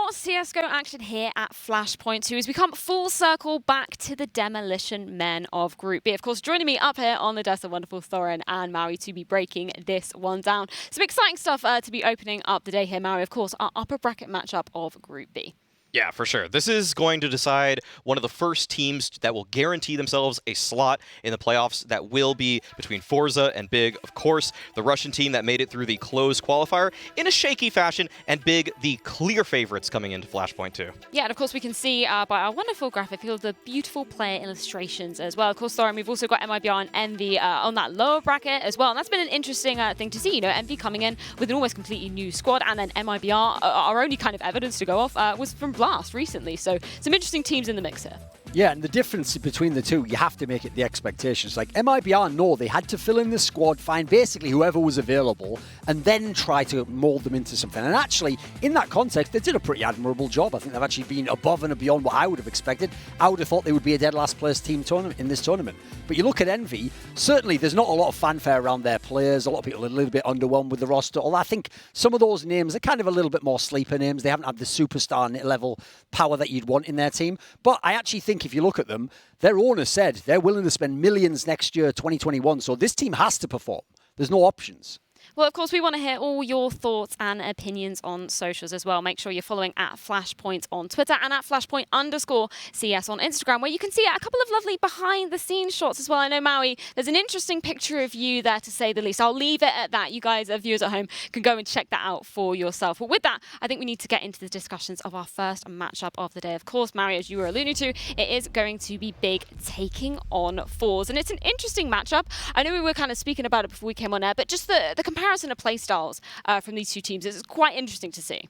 more CSGO action here at Flashpoint 2 as we come full circle back to the Demo-lition men of Group B. Of course, joining me up here on the desk, the wonderful Thorin and Maui to be breaking this one down. Some exciting stuff to be opening up the day here, Maui. Of course, our upper bracket matchup of Group B. Yeah, for sure. This is going to decide one of the first teams that will guarantee themselves a slot in the playoffs. That will be between forZe and Big. Of course, the Russian team that made it through the closed qualifier in a shaky fashion, and Big, the clear favorites coming into Flashpoint 2. Yeah, and of course we can see by our wonderful graphic all the beautiful player illustrations as well. Of course, Thorin, we've also got MIBR and Envy on that lower bracket as well, and that's been an interesting thing to see. You know, Envy coming in with an almost completely new squad, and then MIBR, our only kind of evidence to go off was from Blast recently. So some interesting teams in the mix here. Yeah, and the difference between the two, you have to make it the expectations. Like MIBR know they had to fill in the squad, find basically whoever was available, and then try to mold them into something. And actually, in that context, they did a pretty admirable job. I think they've actually been above and beyond what I would have expected. I would have thought they would be a dead last place team in this tournament. But you look at Envy, certainly there's not a lot of fanfare around their players. A lot of people are a little bit underwhelmed with the roster. Although I think some of those names are kind of a little bit more sleeper names. They haven't had the superstar level power that you'd want in their team. But I actually think if you look at them, their owner said they're willing to spend millions next year, 2021. So this team has to perform. There's no options. Well, of course, we want to hear all your thoughts and opinions on socials as well. Make sure you're following at Flashpoint on Twitter and at Flashpoint_CS on Instagram, where you can see a couple of lovely behind-the-scenes shots as well. I know, Maui, there's an interesting picture of you there, to say the least. I'll leave it at that. You guys, viewers at home, can go and check that out for yourself. But with that, I think we need to get into the discussions of our first matchup of the day. Of course, Maui, as you were alluding to, it is going to be Big taking on forZe. And it's an interesting matchup. I know we were kind of speaking about it before we came on air, but just the comparison of play styles from these two teams is quite interesting to see.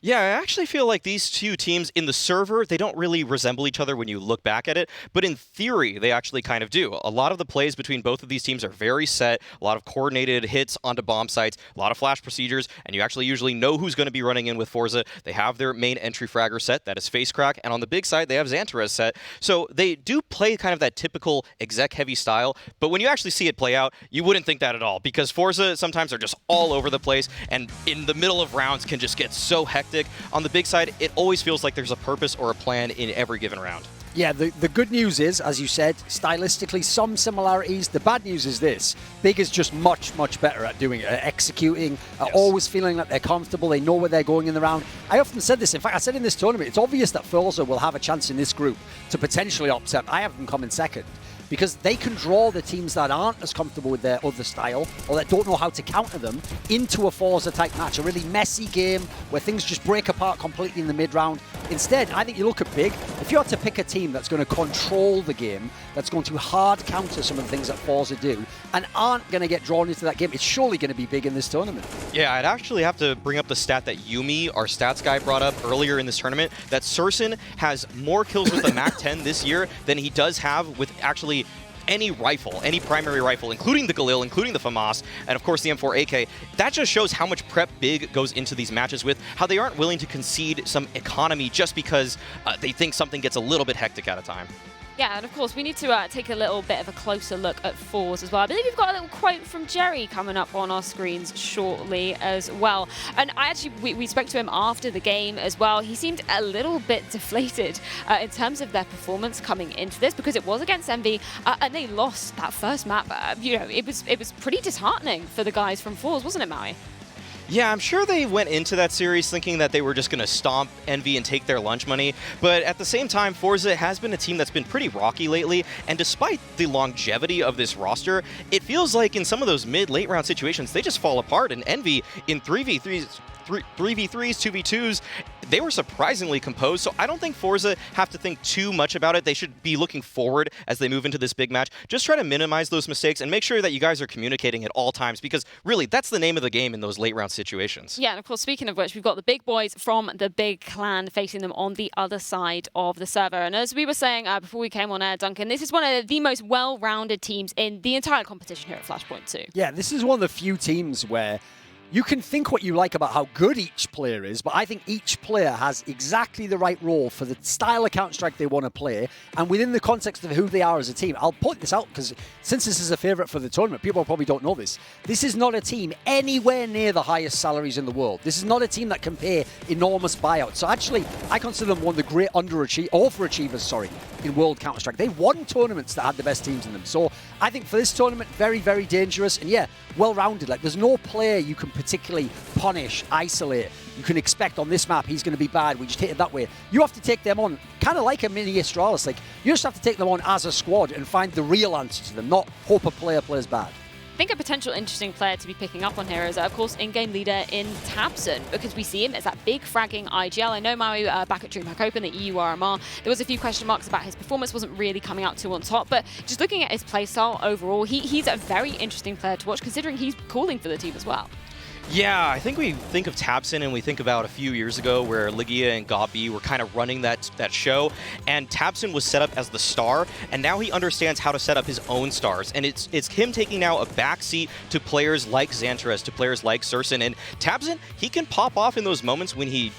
Yeah, I actually feel like these two teams in the server, they don't really resemble each other when you look back at it, but in theory, they actually kind of do. A lot of the plays between both of these teams are very set, a lot of coordinated hits onto bomb sites, a lot of flash procedures, and you actually usually know who's going to be running in with forZe. They have their main entry fragger set, that is FaceCrack, and on the Big side, they have Xantarez set. So they do play kind of that typical exec-heavy style, but when you actually see it play out, you wouldn't think that at all, because forZe sometimes are just all over the place, and in the middle of rounds can just get so hectic. On the Big side, it always feels like there's a purpose or a plan in every given round. Yeah, the good news is, as you said, stylistically, some similarities. The bad news is this. Big is just much, much better at doing it, at executing, at always feeling like they're comfortable, they know where they're going in the round. I often said this, in fact, I said in this tournament, it's obvious that forZe will have a chance in this group to potentially upset. I have them come in second, because they can draw the teams that aren't as comfortable with their other style or that don't know how to counter them into a forZe type match, a really messy game where things just break apart completely in the mid-round. Instead, I think you look at Big, if you had to pick a team that's going to control the game, that's going to hard counter some of the things that forZe do, and aren't going to get drawn into that game, it's surely going to be Big in this tournament. Yeah, I'd actually have to bring up the stat that Yumi, our stats guy, brought up earlier in this tournament, that Surson has more kills with the MAC-10 this year than he does have with actually any rifle, any primary rifle, including the Galil, including the FAMAS, and of course the M4AK. That just shows how much prep Big goes into these matches with, how they aren't willing to concede some economy just because they think something gets a little bit hectic at a time. Yeah, and of course, we need to take a little bit of a closer look at forZe as well. I believe we've got a little quote from Jerry coming up on our screens shortly as well. And we spoke to him after the game as well. He seemed a little bit deflated in terms of their performance coming into this, because it was against Envy, and they lost that first map. You know, it was pretty disheartening for the guys from forZe, wasn't it, Maui? Yeah, I'm sure they went into that series thinking that they were just going to stomp Envy and take their lunch money, but at the same time, forZe has been a team that's been pretty rocky lately, and despite the longevity of this roster, it feels like in some of those mid-late round situations, they just fall apart, and Envy in 3v3s, 2v2s, they were surprisingly composed, so I don't think forZe have to think too much about it. They should be looking forward as they move into this big match. Just try to minimize those mistakes and make sure that you guys are communicating at all times, because really, that's the name of the game in those late round situations. Yeah, and of course, speaking of which, we've got the big boys from the Big clan facing them on the other side of the server. And as we were saying before we came on air, Duncan, this is one of the most well-rounded teams in the entire competition here at Flashpoint 2. Yeah, this is one of the few teams where you can think what you like about how good each player is, but I think each player has exactly the right role for the style of Counter-Strike they want to play, and within the context of who they are as a team. I'll point this out because since this is a favourite for the tournament, people probably don't know this. This is not a team anywhere near the highest salaries in the world. This is not a team that can pay enormous buyouts. So actually, I consider them one of the great overachievers, in World Counter-Strike. They won tournaments that had the best teams in them. So I think for this tournament, very, very dangerous, and yeah, well-rounded. Like, there's no player you can particularly punish, isolate. You can expect on this map he's going to be bad, we just hit it that way. You have to take them on, kind of like a mini Astralis. Like, you just have to take them on as a squad and find the real answer to them, not hope a player plays bad. I think a potential interesting player to be picking up on here is, of course, in-game leader in tabseN, because we see him as that big fragging IGL. I know Maui back at DreamHack Open, the EU RMR, there was a few question marks about his performance, wasn't really coming out too on top, but just looking at his playstyle overall, he's a very interesting player to watch, considering he's calling for the team as well. Yeah, I think we think of tabseN and we think about a few years ago where Ligia and Gabi were kind of running that show, and tabseN was set up as the star, and now he understands how to set up his own stars, and it's him taking now a backseat to players like Xantares, to players like Sursen, and tabseN, he can pop off in those moments when he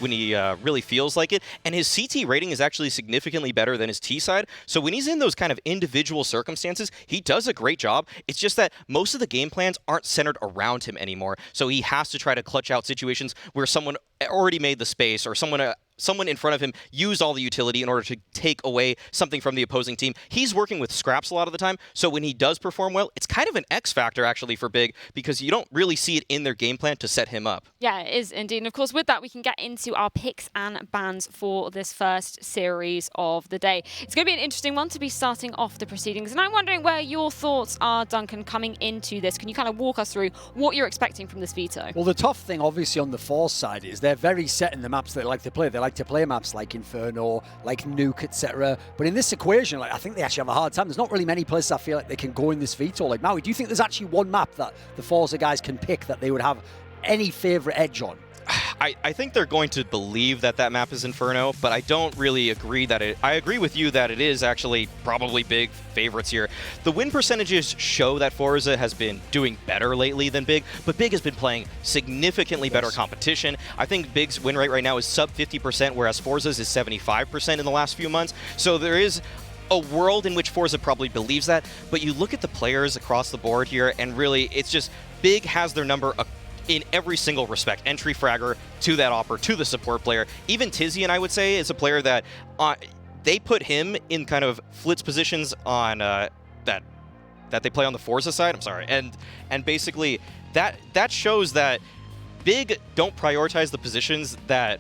really feels like it, and his CT rating is actually significantly better than his T side, so when he's in those kind of individual circumstances, he does a great job. It's just that most of the game plans aren't centered around him anymore, so he has to try to clutch out situations where someone already made the space or someone in front of him used all the utility in order to take away something from the opposing team. He's working with scraps a lot of the time, so when he does perform well, it's kind of an X factor actually for Big, because you don't really see it in their game plan to set him up. Yeah, it is indeed. And of course, with that, we can get into our picks and bans for this first series of the day. It's going to be an interesting one to be starting off the proceedings, and I'm wondering where your thoughts are, Duncan, coming into this. Can you kind of walk us through what you're expecting from this veto? Well, the tough thing, obviously, on the forZe side is they're very set in the maps they like to play. They like to play maps like Inferno, like Nuke, etc. But in this equation, I think they actually have a hard time. There's not really many places I feel like they can go in this veto. Like, Maui, do you think there's actually one map that the forZe guys can pick that they would have any favourite edge on? I think they're going to believe that map is Inferno, but I don't really agree that it... I agree with you that it is actually probably Big favorites here. The win percentages show that forZe has been doing better lately than Big, but Big has been playing significantly better competition. I think Big's win rate right now is sub 50%, whereas forZe's is 75% in the last few months. So there is a world in which forZe probably believes that, but you look at the players across the board here, and really, it's just Big has their number in every single respect. Entry fragger, to that opper, to the support player. Even Tizian, I would say, is a player that they put him in kind of Flitz positions on that they play on the forZe side. I'm sorry, and basically that shows that Big don't prioritize the positions that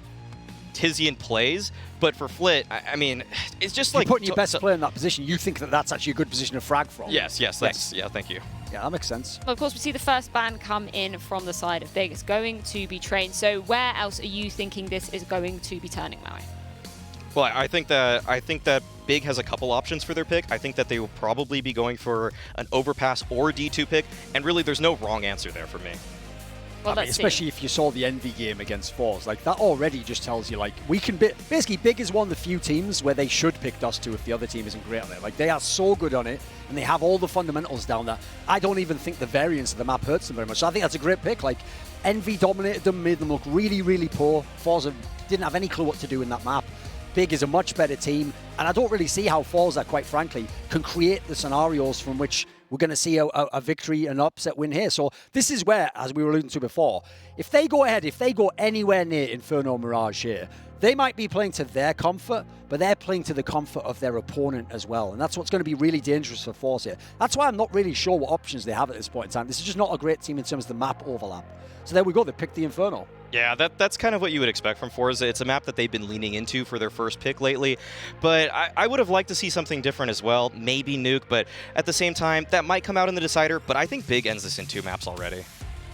Tizian plays, but for Flit, I mean, it's just like putting your best player in that position. You think that that's actually a good position to frag from? Yes, thanks. Yeah, thank you. Yeah, that makes sense. Well, of course, we see the first ban come in from the side of Big. It's going to be Train. So where else are you thinking this is going to be turning, Maui? Well, I think that Big has a couple options for their pick. I think that they will probably be going for an overpass or D2 pick, and really there's no wrong answer there for me. Well, especially if you saw the Envy game against forZe, like that already just tells you, like, we can basically Big is one of the few teams where they should pick Dust2 if the other team isn't great on it. Like, they are so good on it, and they have all the fundamentals down that I don't even think the variance of the map hurts them very much. So I think that's a great pick. Like, Envy dominated them, made them look really, really poor. forZe didn't have any clue what to do in that map. Big is a much better team, and I don't really see how forZe, quite frankly, can create the scenarios from which we're going to see a victory, an upset win here. So this is where, as we were alluding to before, if they go ahead, if they go anywhere near Inferno Mirage here, they might be playing to their comfort, but they're playing to the comfort of their opponent as well. And that's what's going to be really dangerous for forZe here. That's why I'm not really sure what options they have at this point in time. This is just not a great team in terms of the map overlap. So there we go, they picked the Inferno. Yeah, that's kind of what you would expect from forZe. It's a map that they've been leaning into for their first pick lately, but I would have liked to see something different as well, maybe Nuke, but at the same time, that might come out in the decider, but I think Big ends this in 2 maps already.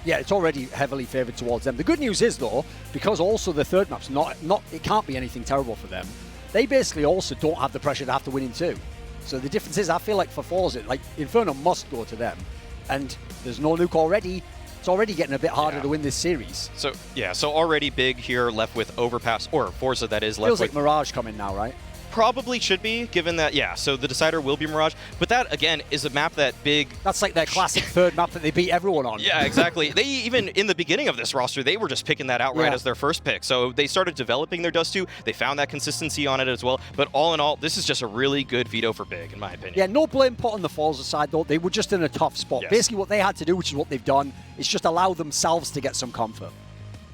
Yeah, it's already heavily favored towards them. The good news is, though, because also the third map's not it can't be anything terrible for them, they basically also don't have the pressure to have to win in 2. So the difference is, I feel like for forZe, like, Inferno must go to them, and there's no Nuke already. It's already getting a bit harder to win this series. So already Big here left with overpass, or forZe that is left Feels with... like Mirage coming now, right? Probably should be, given that, yeah, so the decider will be Mirage, but that, again, is a map that Big... That's like their classic third map that they beat everyone on. Yeah, exactly. They even, in the beginning of this roster, they were just picking that out right as their first pick. So they started developing their Dust 2. They found that consistency on it as well. But all in all, this is just a really good veto for Big, in my opinion. Yeah, no blame put on the forZe side, though. They were just in a tough spot. Yes. Basically, what they had to do, which is what they've done, is just allow themselves to get some comfort.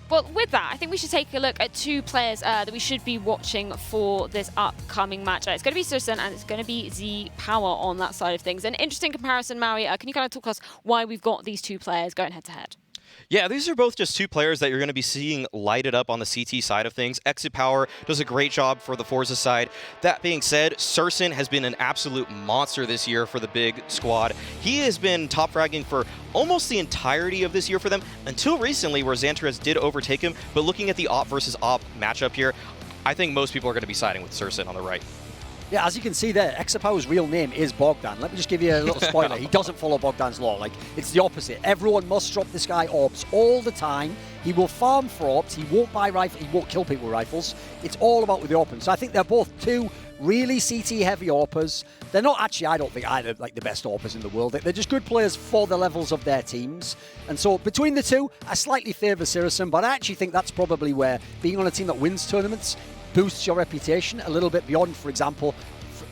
Well, with that, I think we should take a look at two players that we should be watching for this upcoming match. It's going to be Susan and it's going to be Z Power on that side of things. An interesting comparison, Maui. Can you kind of talk to us why we've got these two players going head-to-head? Yeah, these are both just two players that you're going to be seeing lighted up on the CT side of things. Exit Power does a great job for the forZe side. That being said, Surson has been an absolute monster this year for the Big squad. He has been top fragging for almost the entirety of this year for them, until recently where Xantares did overtake him. But looking at the op versus op matchup here, I think most people are going to be siding with Surson on the right. Yeah, as you can see there, Exapower's real name is Bogdan. Let me just give you a little spoiler. He doesn't follow Bogdan's law. Like, it's the opposite. Everyone must drop this guy orbs all the time. He will farm for orbs. He won't buy rifles. He won't kill people with rifles. It's all about with the open. So I think they're both two really CT-heavy AWPers. They're not actually, I don't think, either like the best AWPers in the world. They're just good players for the levels of their teams. And so between the two, I slightly favour Sirison, but I actually think that's probably where being on a team that wins tournaments boosts your reputation a little bit beyond, for example,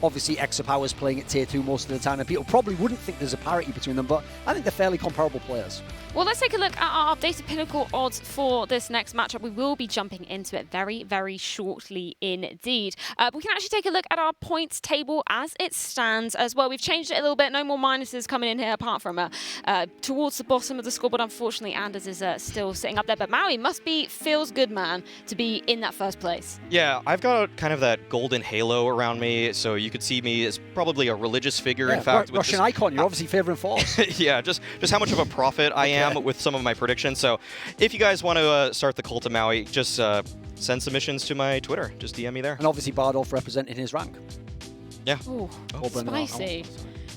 obviously Exapower's playing at tier 2 most of the time, and people probably wouldn't think there's a parity between them, but I think they're fairly comparable players. Well, let's take a look at our updated Pinnacle odds for this next matchup. We will be jumping into it very, very shortly indeed. We can actually take a look at our points table as it stands as well. We've changed it a little bit. No more minuses coming in here apart from towards the bottom of the scoreboard. Unfortunately, Anders is still sitting up there. But Maui must feels good, man, to be in that first place. Yeah, I've got kind of that golden halo around me, so you could see me as probably a religious figure, in fact. Russian icon, you're obviously favouring forZe. Yeah, just how much of a prophet I am with some of my predictions. So if you guys want to start the Cult of Maui, just send submissions to my Twitter. Just DM me there. And obviously Bardolph representing his rank. Yeah. Ooh, spicy.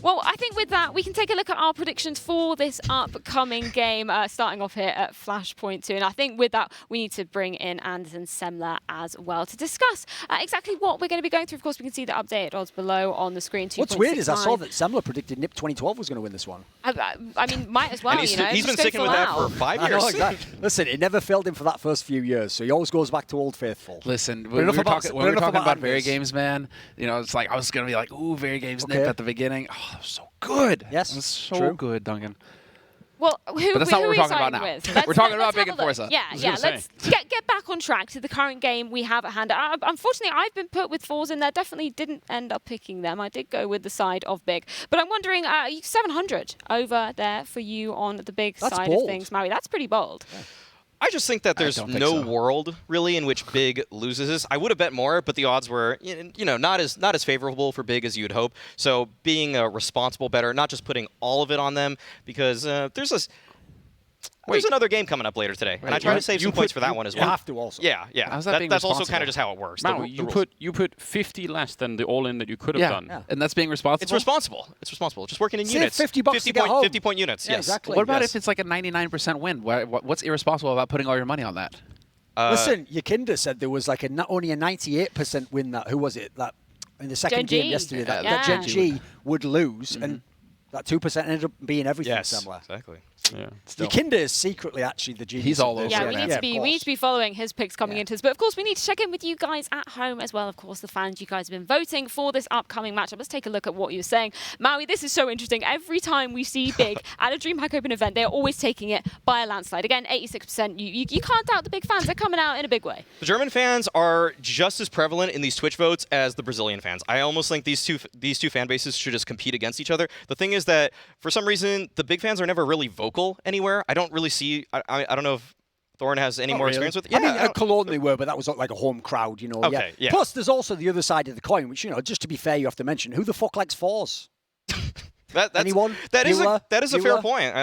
Well, I think with that, we can take a look at our predictions for this upcoming game, starting off here at Flashpoint 2. And I think with that, we need to bring in Anderson Semler as well to discuss exactly what we're going to be going through. Of course, we can see the updated odds below on the screen. What's weird is I saw that Semler predicted NIP 2012 was going to win this one. I mean, might as well, and he's been sticking with that for 5 years. I know, exactly. Listen, it never failed him for that first few years, so he always goes back to Old Faithful. Listen, when we were talking about Very Games, man, you know, it's like I was going to be like, ooh, Very Games NIP at the beginning. Oh, that was so good. Yes, it was so good, Dundgren. Well, but that's not what we're talking about now. We're talking about Big and forZe. Yeah, let's get back on track to the current game we have at hand. Unfortunately, I've been put with forZe in there. Definitely didn't end up picking them. I did go with the side of Big. But I'm wondering, 700 over there for you on the Big side of things, Maui. That's pretty bold. Yeah. I just think that there's no world really in which Big loses this. I would have bet more, but the odds were, not as favorable for Big as you'd hope. So being a responsible bettor, not just putting all of it on them, because there's another game coming up later today, and I try to save some points for that one as well. You have to also. Yeah. That's also kind of just how it works. Maui, you put 50 less than the all-in that you could have done. Yeah. And that's being responsible? It's responsible. Just working in units. $50 to get home. 50-point units, yes. Exactly. What about if it's like a 99% win? What's irresponsible about putting all your money on that? Listen, Yakinda said there was like only a 98% win that, who was it, that in the second game yesterday, that Gen G would lose, and that 2% ended up being everything similar. Exactly. Yeah. Yakinda is secretly actually the genius. He's all over. Yeah, we need to be following his picks coming into this. But of course, we need to check in with you guys at home as well. Of course, the fans, you guys have been voting for this upcoming matchup. Let's take a look at what you're saying. Maui, this is so interesting. Every time we see Big at a DreamHack Open event, they're always taking it by a landslide. Again, 86%. You can't doubt the Big fans. They're coming out in a big way. The German fans are just as prevalent in these Twitch votes as the Brazilian fans. I almost think these two fan bases should just compete against each other. The thing is that for some reason, the Big fans are never really vocal anywhere. I don't really see. I don't know if Thorin has any more experience with it. Yeah, I mean, at Cologne they were, but that was like a home crowd, Okay, yeah. Plus, there's also the other side of the coin, which, just to be fair, you have to mention, who the fuck likes forZe? Anyone? That is a fair point.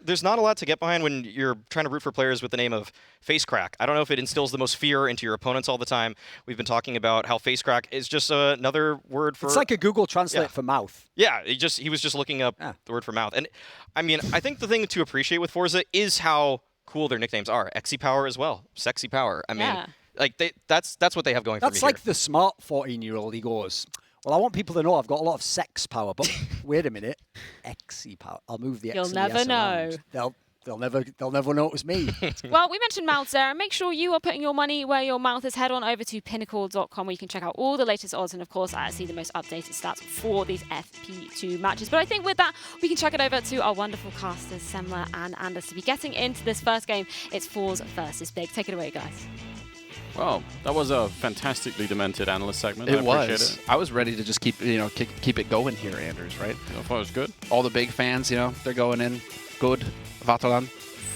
There's not a lot to get behind when you're trying to root for players with the name of Face Crack. I don't know if it instills the most fear into your opponents all the time. We've been talking about how Face Crack is just another word for... It's like a Google Translate for mouth. Yeah, he was just looking up the word for mouth. And, I mean, I think the thing to appreciate with forZe is how cool their nicknames are. Exy Power as well. Sexy Power. I mean, Like that's what they have going for me. That's like the smart 14-year-old. He goes, well, I want people to know I've got a lot of sex power, but wait a minute, XE power. I'll move the X You'll and never the S know. around. They'll never notice me. Well, we mentioned mouths there, and make sure you are putting your money where your mouth is. Head on over to pinnacle.com where you can check out all the latest odds and, of course, see the most updated stats for these FP2 matches. But I think with that, we can check it over to our wonderful casters, Semler and Anders, to be getting into this first game. It's forZe versus Big. Take it away, guys. Well, that was a fantastically demented analyst segment. It I was. appreciate it. I was ready to just keep it going here, Anders, right? I thought it was good. All the big fans, they're going in. Good. Vaterland.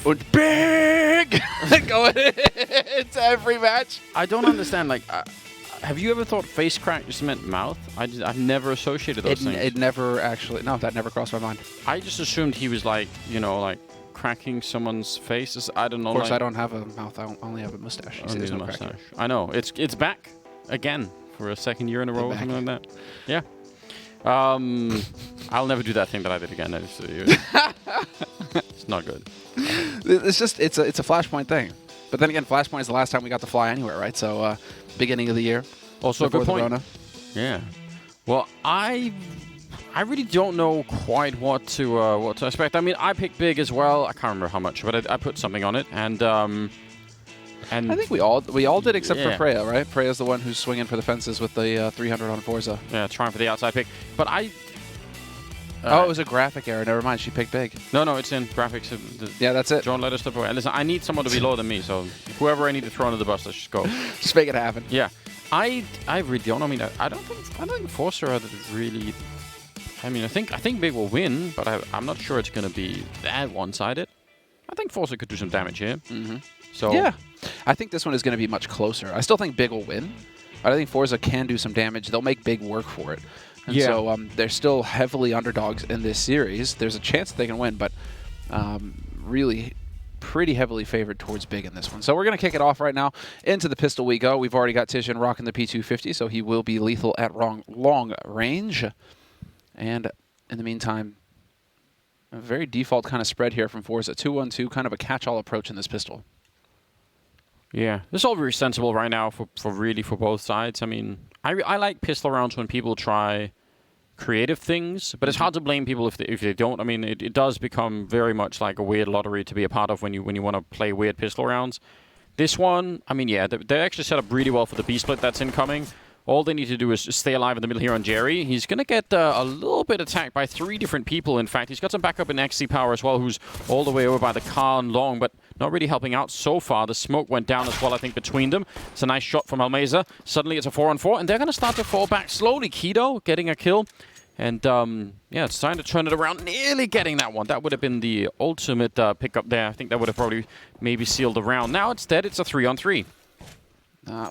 Und big! Going into every match. I don't understand, like, have you ever thought face crack just meant mouth? I've never associated those things. It never actually, no, that never crossed my mind. I just assumed he was like, like cracking someone's face. I don't know. Of course, like, I don't have a mouth. I only have a mustache. only a mustache. I know. It's back again for a second year in a row or something like that. Yeah. I'll never do that thing that I did again. It's not good. It's a Flashpoint thing. But then again, Flashpoint is the last time we got to fly anywhere, right? So beginning of the year. Also a good point. Yeah. Well, I really don't know quite what to expect. I mean, I picked big as well. I can't remember how much, but I put something on it, and I think we all did except for Freya, right? Freya's the one who's swinging for the fences with the 300 on forZe. Yeah, trying for the outside pick. But oh, it was a graphic error. Never mind. She picked big. No, it's in graphics. Yeah, that's it. Don't let us step away. Listen, I need someone to be lower than me, so whoever I need to throw under the bus, let's just go. Just make it happen. Yeah. I really don't. I mean, I don't think forZe are really. I mean, I think Big will win, but I'm not sure it's going to be that one-sided. I think forZe could do some damage here. Mm-hmm. So yeah, I think this one is going to be much closer. I still think Big will win, but I think forZe can do some damage. They'll make Big work for it. And so they're still heavily underdogs in this series. There's a chance that they can win, but really pretty heavily favored towards Big in this one. So we're going to kick it off right now. Into the pistol we go. We've already got Tijan rocking the P250, so he will be lethal at long range. And in the meantime, a very default kind of spread here from forZe. 2-1-2, kind of a catch-all approach in this pistol. Yeah, this is all very sensible right now for both sides. I mean, I like pistol rounds when people try creative things, but it's hard to blame people if they don't. I mean, it does become very much like a weird lottery to be a part of when you want to play weird pistol rounds. This one, I mean, yeah, they're actually set up really well for the B-split that's incoming. All they need to do is stay alive in the middle here on Jerry. He's going to get a little bit attacked by 3 different people, in fact. He's got some backup in XC power as well, who's all the way over by the car and long, but not really helping out so far. The smoke went down as well, I think, between them. It's a nice shot from Almeza. Suddenly it's a 4-on-4, and they're going to start to fall back slowly. Udoh getting a kill. And, yeah, it's time to turn it around. Nearly getting that one. That would have been the ultimate pickup there. I think that would have probably maybe sealed the round. Now instead, it's a 3-on-3.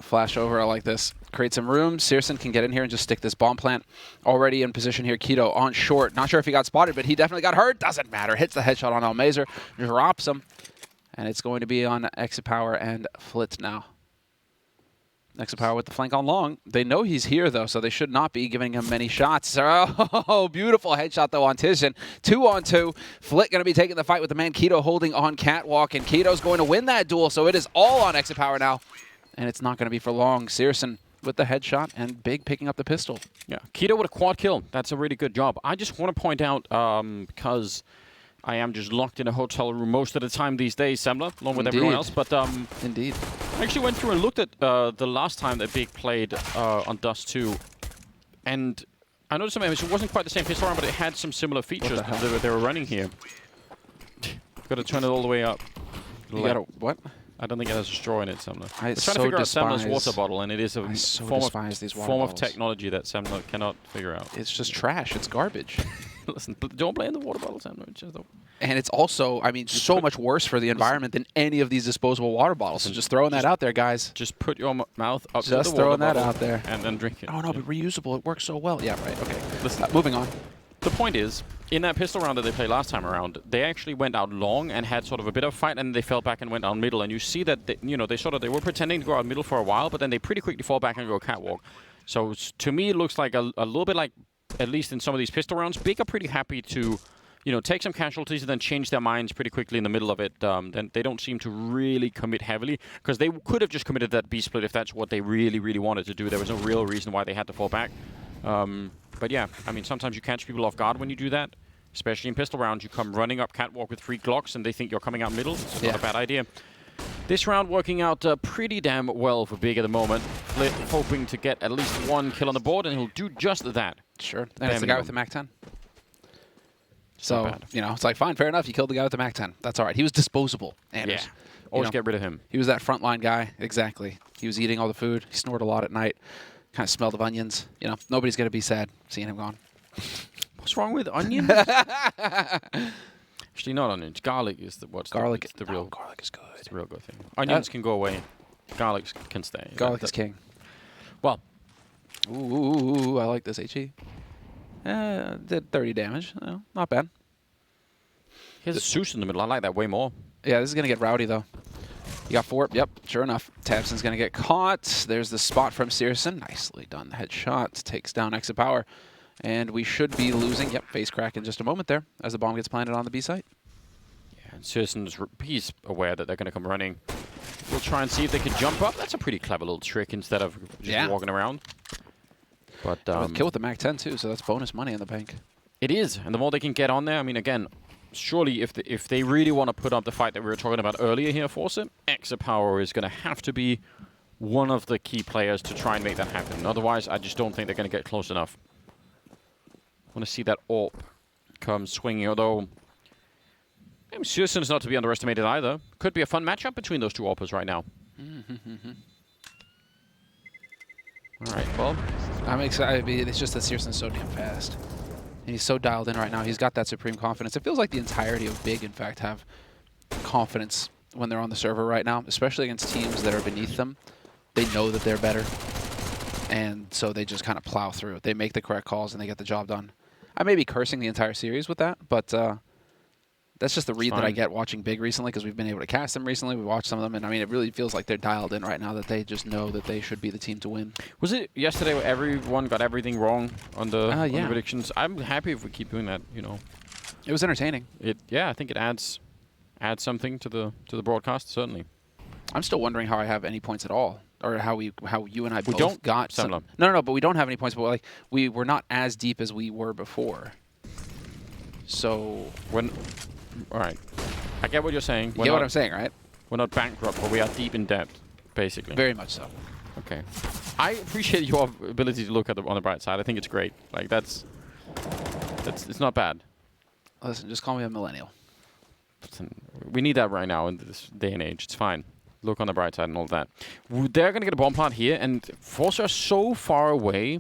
Flash over, I like this. Create some room. Searson can get in here and just stick this bomb plant. Already in position here. Udoh on short. Not sure if he got spotted, but he definitely got hurt. Doesn't matter. Hits the headshot on Almeza. Drops him. And it's going to be on Exit Power and Flit now. Exit Power with the flank on long. They know he's here, though, so they should not be giving him many shots. Oh, beautiful headshot, though, on Tijan. 2-on-2. Flit going to be taking the fight with the man Udoh holding on Catwalk, and Udoh's going to win that duel, so it is all on Exit Power now. And it's not going to be for long. Searson with the headshot and Big picking up the pistol. Yeah, Udoh with a quad kill. That's a really good job. I just want to point out, because I am just locked in a hotel room most of the time these days, Semler, along with everyone else. But Indeed. I actually went through and looked at the last time that Big played on Dust 2. And I noticed something. It wasn't quite the same pistol round, but it had some similar features that they were running here. Got to turn it all the way up. You got to, what? I don't think it has a straw in it, Semler. I'm trying to figure out Semler's water bottle, and it is a form of technology that Semler cannot figure out. It's just trash. It's garbage. Listen, don't blame the water bottle, Semler. And it's also, I mean, so much worse for the environment than any of these disposable water bottles. So just throwing that out there, guys. Just put your mouth up to the water bottle. Just throwing that out there. And then drink it. Oh, no, but reusable. It works so well. Yeah, right. Okay. Listen, moving on. The point is, in that pistol round that they played last time around, they actually went out long and had sort of a bit of a fight, and they fell back and went down middle. And you see that they were pretending to go out middle for a while, but then they pretty quickly fall back and go catwalk. So to me, it looks like a little bit like, at least in some of these pistol rounds, Big are pretty happy to take some casualties and then change their minds pretty quickly in the middle of it, then they don't seem to really commit heavily, because they could have just committed that B split if that's what they really, really wanted to do. There was no real reason why they had to fall back. But yeah, I mean, sometimes you catch people off guard when you do that, especially in pistol rounds. You come running up catwalk with 3 Glocks and they think you're coming out middle. It's not a bad idea. This round working out pretty damn well for Big at the moment. Flit hoping to get at least 1 kill on the board, and he'll do just that. Sure. And it's the guy with the MAC-10. So, it's like, fine, fair enough. You killed the guy with the MAC-10. That's all right. He was disposable, Anders. Yeah. Always get rid of him. He was that frontline guy. Exactly. He was eating all the food. He snored a lot at night. Kind of smelled of onions. Nobody's going to be sad seeing him gone. What's wrong with onions? Actually, not onions. Garlic is the garlic. The real. Garlic is good. It's the real good thing. Onions can go away. Garlic can stay. Garlic is king. Well. Ooh, I like this HE. Did 30 damage. Not bad. Here's a Zeus in the middle. I like that way more. Yeah, this is going to get rowdy, though. You got 4. Yep, sure enough. Tabson's going to get caught. There's the spot from Searson. Nicely done. Headshot takes down Exit Power. And we should be losing. Yep, face crack in just a moment there as the bomb gets planted on the B site. Yeah, and Searson's he's aware that they're going to come running. We'll try and see if they can jump up. That's a pretty clever little trick instead of just walking around. But kill with the MAC-10 too, so that's bonus money in the bank. It is, and the more they can get on there, I mean, again, surely if they really want to put up the fight that we were talking about earlier here, forZe, Exit Power is going to have to be one of the key players to try and make that happen. Otherwise, I just don't think they're going to get close enough. I want to see that AWP come swinging, although Searson is not to be underestimated either. Could be a fun matchup between those two AWPers right now. All right, well. I'm excited. It's just that Searson's so damn fast. And he's so dialed in right now. He's got that supreme confidence. It feels like the entirety of Big, in fact, have confidence when they're on the server right now, especially against teams that are beneath them. They know that they're better. And so they just kind of plow through. They make the correct calls and they get the job done. I may be cursing the entire series with that, but that's just the read that I get watching Big recently, because we've been able to cast them recently. We watched some of them, and I mean, it really feels like they're dialed in right now, that they just know that they should be the team to win. Was it yesterday where everyone got everything wrong on the predictions? I'm happy if we keep doing that. It was entertaining. I think it adds something to the broadcast, certainly. I'm still wondering how I have any points at all, or how you and I both don't got some. No, but we don't have any points. But we were not as deep as we were before. So all right, I get what you're saying. You get what I'm saying, right? We're not bankrupt, but we are deep in debt, basically. Very much so. Okay. I appreciate your ability to look at on the bright side. I think it's great. Like it's not bad. Listen, just call me a millennial. Listen, we need that right now in this day and age. It's fine. Look on the bright side and all that. They're going to get a bomb plant here, and forZe are so far away.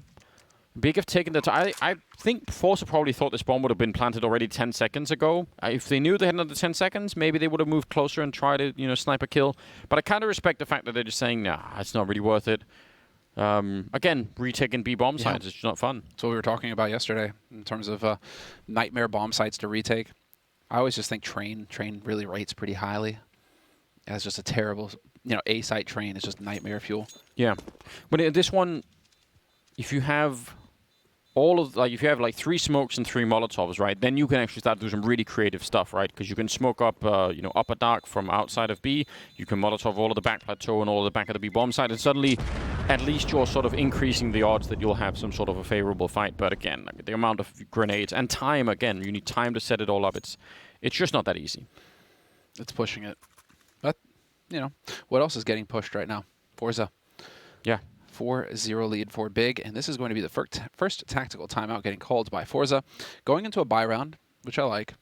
Big have taken the time. I think forZe probably thought this bomb would have been planted already 10 seconds ago. If they knew they had another 10 seconds, maybe they would have moved closer and tried to, snipe a kill. But I kind of respect the fact that they're just saying, nah, it's not really worth it. Again, retaking B bomb sites is just not fun. That's what we were talking about yesterday in terms of nightmare bomb sites to retake. I always just think train really rates pretty highly. It's just a terrible, A site train is just nightmare fuel. Yeah, but in this one, if you have if you have 3 smokes and 3 Molotovs, right, then you can actually start to do some really creative stuff, right? Because you can smoke up, upper dark from outside of B. You can Molotov all of the back plateau and all of the back of the B bomb site, and suddenly, at least you're sort of increasing the odds that you'll have some sort of a favorable fight. But again, the amount of grenades and time, again, you need time to set it all up. It's just not that easy. It's pushing it. But, what else is getting pushed right now? forZe. Yeah. 4-0 lead for Big, and this is going to be the first tactical timeout getting called by forZe. Going into a buy round, which I like.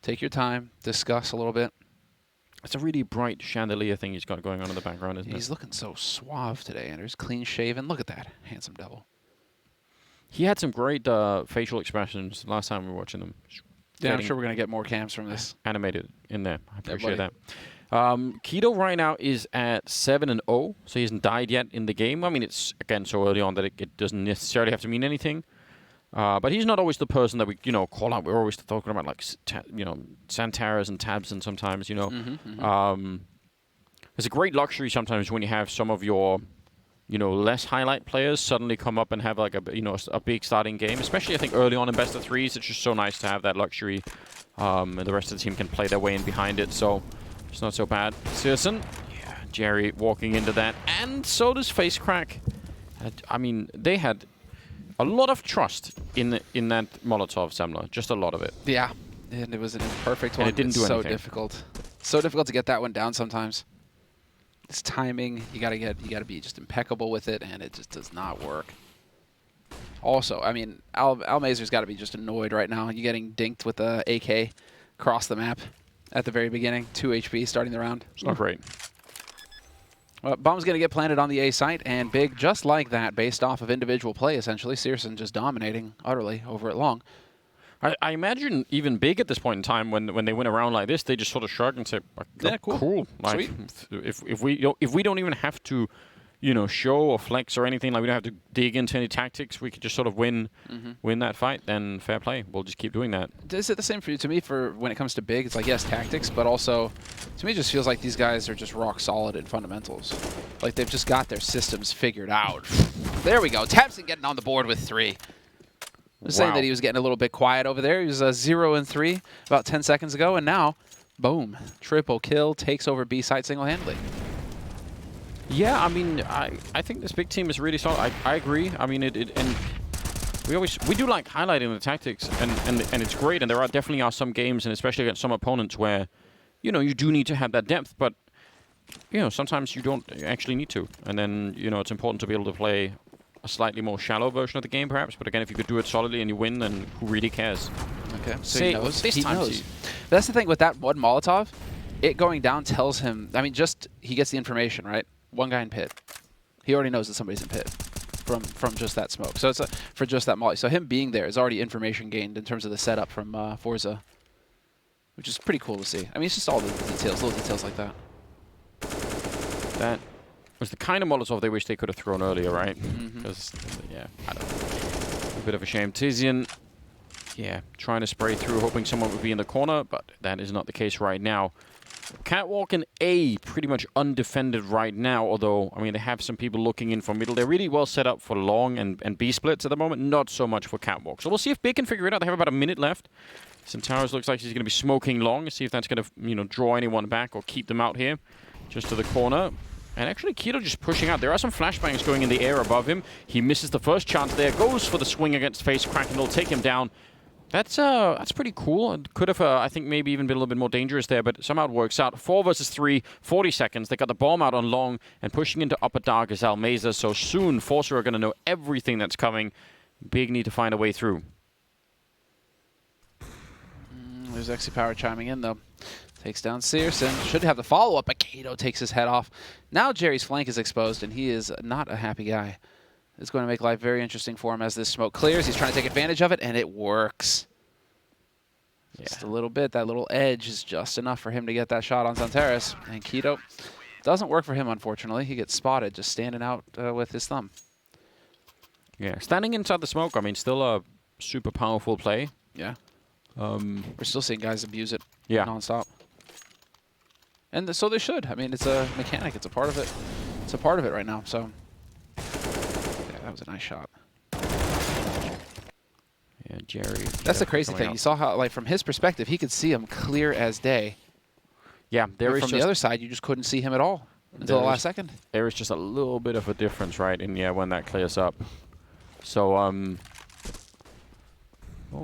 Take your time, discuss a little bit. It's a really bright chandelier thing he's got going on in the background, isn't it? He's looking so suave today, Anders. Clean shaven. Look at that. Handsome devil. He had some great facial expressions last time we were watching them. Yeah, I'm sure we're going to get more cams from this. Animated in there. I appreciate that. Udoh right now is at 7-0, so he hasn't died yet in the game. I mean, it's, again, so early on that it doesn't necessarily have to mean anything. But he's not always the person that we, call out. We're always talking about, Santaras and Tabs, and sometimes, It's a great luxury sometimes when you have some of your you know, less highlight players suddenly come up and have like a big starting game. Especially I think early on in best of threes, it's just so nice to have that luxury, and the rest of the team can play their way in behind it. So it's not so bad. Searson, yeah, Jerry walking into that, and so does FaceCrack. I mean, they had a lot of trust in that Molotov Semler, just a lot of it. Yeah, and it was an imperfect one. And it didn't do anything. So difficult. So difficult to get that one down sometimes. This timing, you gotta be just impeccable with it, and it just does not work. Also, I mean, Almazer's got to be just annoyed right now. You're getting dinked with the AK across the map at the very beginning. 2 HP starting the round. It's not great. Well, bomb's going to get planted on the A site, and Big, just like that, based off of individual play, essentially. Searson just dominating utterly over at Long. I imagine even Big at this point in time, when they win a round like this, they just sort of shrug and say, Yeah, cool. Like, Sweet. if we don't even have to, you know, show or flex or anything, like we don't have to dig into any tactics, we could just sort of win that fight, then fair play. We'll just keep doing that. Is it the same for you? To me, for when it comes to Big, it's like, yes, tactics, but also, to me, it just feels like these guys are just rock solid in fundamentals. Like, they've just got their systems figured out. There we go. Tapson getting on the board with 3. I was saying that he was getting a little bit quiet over there. He was 0-3 about 10 seconds ago, and now, boom, triple kill, takes over B site single-handedly. Yeah, I mean, I think this big team is really solid. I agree. I mean, and we do like highlighting the tactics, and it's great. And there definitely are some games, and especially against some opponents, where, you know, you do need to have that depth, but, you know, sometimes you don't actually need to. And then, you know, it's important to be able to play a slightly more shallow version of the game, perhaps. But again, if you could do it solidly and you win, then who really cares? Okay, so Say, he knows. this He time knows. That's the thing with that one Molotov. It going down tells him, I mean, just he gets the information, right? One guy in pit. He already knows that somebody's in pit from just that smoke. So it's for just that molly. So him being there is already information gained in terms of the setup from forZe, which is pretty cool to see. I mean, it's just all the details, little details like that. That was the kind of Molotov they wish they could have thrown earlier, right? Because, yeah, I don't know. A bit of a shame. Tizian, yeah, trying to spray through, hoping someone would be in the corner, but that is not the case right now. Catwalk and A pretty much undefended right now, although, I mean, they have some people looking in for middle. They're really well set up for long and B splits at the moment, not so much for Catwalk. So we'll see if Big can figure it out. They have about a minute left. Centaurus looks like he's going to be smoking long. See if that's going to, you know, draw anyone back or keep them out here. Just to the corner. And actually, Kido just pushing out. There are some flashbangs going in the air above him. He misses the first chance there. Goes for the swing against FaceCrack, and it'll take him down. That's pretty cool. It could have, I think, maybe even been a little bit more dangerous there, but somehow it works out. 4 versus 3, 40 seconds. They got the bomb out on long, and pushing into upper dark is Almeza. So soon, forZe are going to know everything that's coming. Big need to find a way through. There's XC Power chiming in, though. Takes down Searson. Should have the follow-up, but Kato takes his head off. Now Jerry's flank is exposed, and he is not a happy guy. It's going to make life very interesting for him as this smoke clears. He's trying to take advantage of it, and it works. Yeah. Just a little bit. That little edge is just enough for him to get that shot on Zantares. And Keto doesn't work for him, unfortunately. He gets spotted just standing out with his thumb. Yeah, standing inside the smoke, I mean, still a super powerful play. Yeah. We're still seeing guys abuse it nonstop. And so they should. I mean, it's a mechanic. It's a part of it. It's a part of it right now, so... That was a nice shot. Yeah, Jerry. That's the crazy thing. You saw how, like, from his perspective, he could see him clear as day. Yeah, there is from the other side, you just couldn't see him at all until the last second. There is just a little bit of a difference, right? And yeah, when that clears up. So, oh,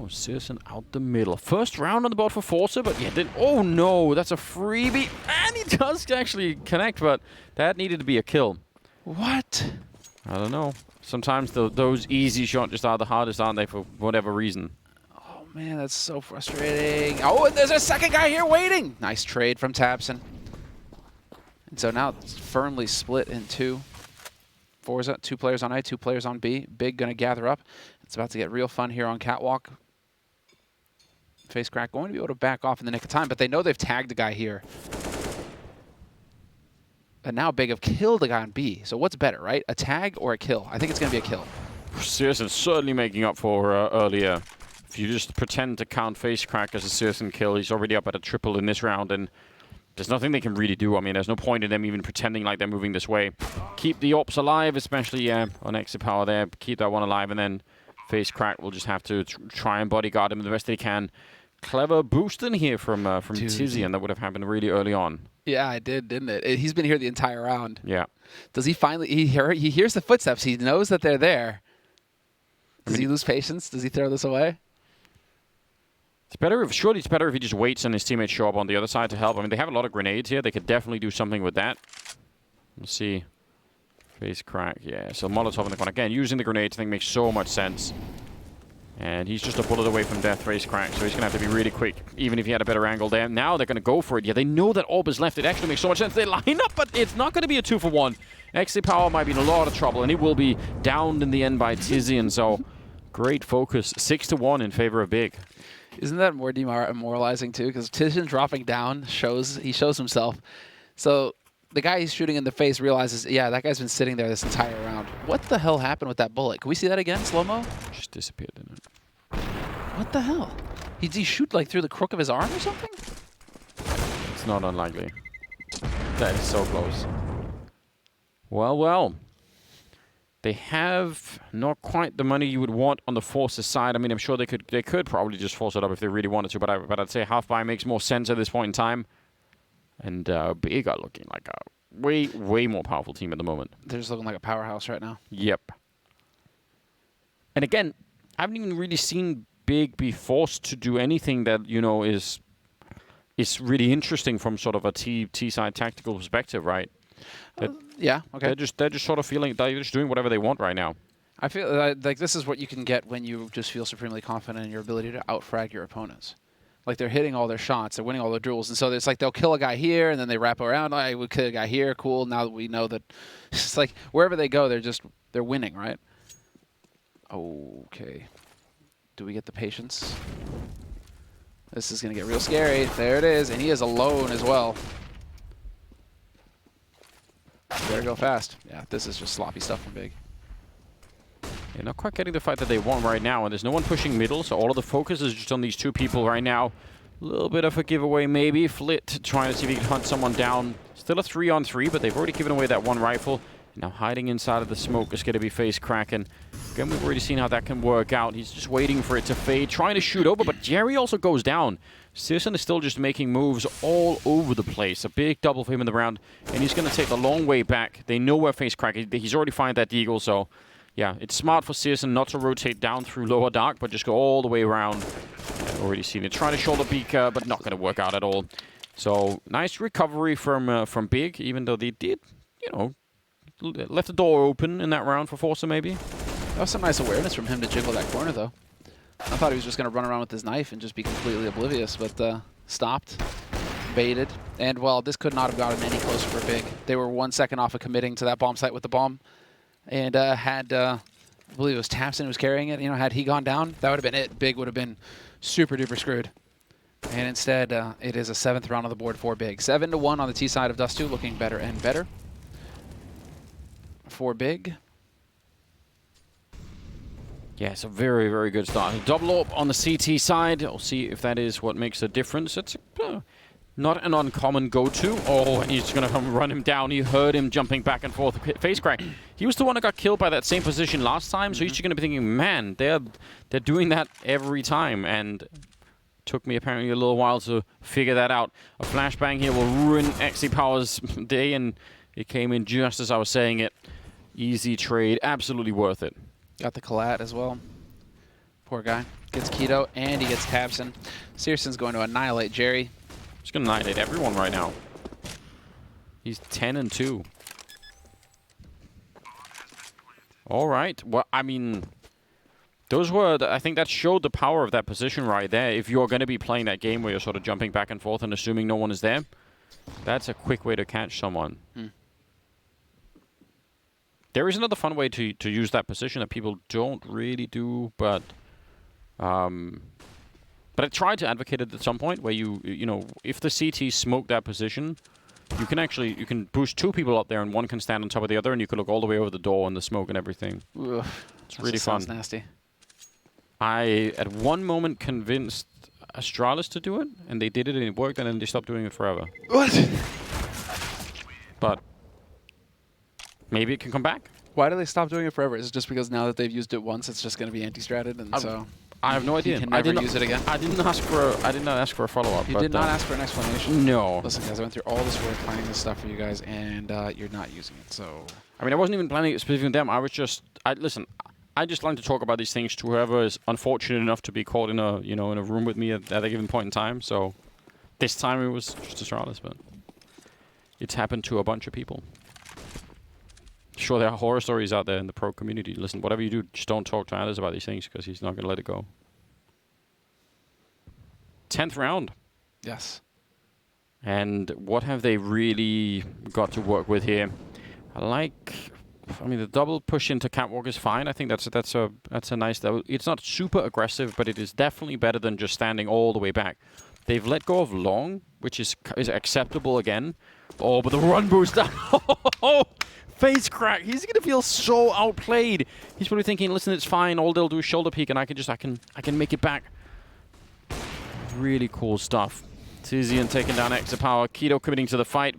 Searson out the middle. First round on the board for forZe, but yeah, then, oh no, that's a freebie. And he does actually connect, but that needed to be a kill. What? I don't know. Sometimes those easy shots just are the hardest, aren't they, for whatever reason? Oh, man, that's so frustrating. Oh, and there's a second guy here waiting. Nice trade from Tapson. And so now it's firmly split in 2. forZe, 2 players on A, 2 players on B. Big going to gather up. It's about to get real fun here on Catwalk. FaceCrack going to be able to back off in the nick of time, but they know they've tagged a guy here. And now Big have killed a guy on B. So what's better, right? A tag or a kill? I think it's going to be a kill. Searson certainly making up for earlier. If you just pretend to count FaceCrack as a Searson kill, he's already up at a triple in this round. And there's nothing they can really do. I mean, there's no point in them even pretending like they're moving this way. Keep the ops alive, especially on Exit Power there. Keep that one alive, and then Face Crack will just have to try and bodyguard him the best they can. Clever boost in here from Tizian. That would have happened really early on. Yeah, it did, didn't it? He's been here the entire round. Yeah. Does he finally... He hears the footsteps. He knows that they're there. Does he lose patience? Does he throw this away? It's better if... Surely it's better if he just waits and his teammates show up on the other side to help. I mean, they have a lot of grenades here. They could definitely do something with that. Let's see. Face Crack. Yeah, so Molotov in the corner. Again, using the grenades, I think, makes so much sense. And he's just a bullet away from death, Face Crack, so he's going to have to be really quick, even if he had a better angle there. Now they're going to go for it. Yeah, they know that Orb is left. It actually makes so much sense. They line up, but it's not going to be a 2-for-1. XC Power might be in a lot of trouble, and it will be downed in the end by Tizian, so great focus. 6-1 in favor of Big. Isn't that more demoralizing, too? Because Tizian dropping down shows himself. So the guy he's shooting in the face realizes, yeah, that guy's been sitting there this entire round. What the hell happened with that bullet? Can we see that again, slow-mo? Just disappeared, didn't it? What the hell? Did he shoot like through the crook of his arm or something? It's not unlikely. That is so close. Well, well. They have not quite the money you would want on the forces side. I mean, I'm sure they could probably just force it up if they really wanted to, but I'd say half buy makes more sense at this point in time. And Big are looking like a way more powerful team at the moment. They're just looking like a powerhouse right now. Yep. And again, I haven't even really seen Big be forced to do anything that, you know, is really interesting from sort of a T-side tactical perspective, right? Yeah, okay. They're just sort of feeling they're just doing whatever they want right now. I feel like this is what you can get when you just feel supremely confident in your ability to outfrag your opponents. Like they're hitting all their shots, they're winning all their duels, and so it's like they'll kill a guy here, and then they wrap around. I would kill a guy here, cool. Now that we know that, it's like wherever they go, they're winning, right? Okay. Do we get the patience? This is gonna get real scary. There it is, and he is alone as well. Better go fast. Yeah, this is just sloppy stuff from Big. Yeah, not quite getting the fight that they want right now, and there's no one pushing middle, so all of the focus is just on these two people right now. A little bit of a giveaway maybe. Flit trying to see if he can hunt someone down. Still a 3-on-3, but they've already given away that one rifle. Now hiding inside of the smoke is going to be Face Crack, and again, we've already seen how that can work out. He's just waiting for it to fade, trying to shoot over, but Jerry also goes down. C.R.A.E is still just making moves all over the place. A big double for him in the round, and he's going to take the long way back. They know where Face Crack is. He's already fired that deagle, so yeah, it's smart for C.R.A.E not to rotate down through lower dark, but just go all the way around. Already seen it. Trying to shoulder peek, but not going to work out at all. So nice recovery from Big, even though they did, you know, left the door open in that round for forZe maybe. That was some nice awareness from him to jiggle that corner, though. I thought he was just going to run around with his knife and just be completely oblivious, but stopped, baited, and, well, this could not have gotten any closer for Big. They were 1 second off of committing to that bomb site with the bomb, and had, I believe it was Tapson who was carrying it. You know, had he gone down, that would have been it. Big would have been super-duper screwed. And instead, it is a 7th round on the board for Big. 7-1 on the T side of Dust 2, looking better and better for Big. Yeah, it's a very, very good start. Double AWP on the CT side. We'll see if that is what makes a difference. It's not an uncommon go-to. Oh, and he's going to come run him down. You heard him jumping back and forth. Face Crack. He was the one that got killed by that same position last time, so he's just going to be thinking, man, they're doing that every time. And took me apparently a little while to figure that out. A flashbang here will ruin XC Power's day, and it came in just as I was saying it. Easy trade. Absolutely worth it. Got the Pallate as well. Poor guy. Gets Keto, and he gets Tabson. Searson's going to annihilate Jerry. He's going to annihilate everyone right now. He's 10-2. All right. Well, I mean, those were, I think that showed the power of that position right there. If you're going to be playing that game where you're sort of jumping back and forth and assuming no one is there, that's a quick way to catch someone. There is another fun way to use that position that people don't really do, but I tried to advocate it at some point where you know, if the CT smoke that position, you can boost 2 people up there and one can stand on top of the other, and you can look all the way over the door and the smoke and everything. Ugh, it's really fun. Sounds nasty. I at one moment convinced Astralis to do it, and they did it and it worked, and then they stopped doing it forever. What? But maybe it can come back. Why do they stop doing it forever? Is it just because now that they've used it once, it's just going to be anti-stratted, and so I have no idea. you can never use it again? I did not ask for a follow-up. You did not ask for an explanation? No. Listen, guys, I went through all this work planning this stuff for you guys, and you're not using it, so... I mean, I wasn't even planning it specifically on them. I was just... Listen, I just like to talk about these things to whoever is unfortunate enough to be caught in a, in a room with me at a given point in time. So this time it was just Astralis, but it's happened to a bunch of people. Sure, there are horror stories out there in the pro community. Listen, whatever you do, just don't talk to Anders about these things because he's not going to let it go. 10th round. Yes. And what have they really got to work with here? I mean, the double push into catwalk is fine. I think that's a nice level. It's not super aggressive, but it is definitely better than just standing all the way back. They've let go of long, which is acceptable again. Oh, but the run boost down. Face crack. He's gonna feel so outplayed. He's probably thinking, listen, it's fine. All they'll do is shoulder peek, and I can make it back. Really cool stuff. Tizian taking down extra power. Keto committing to the fight.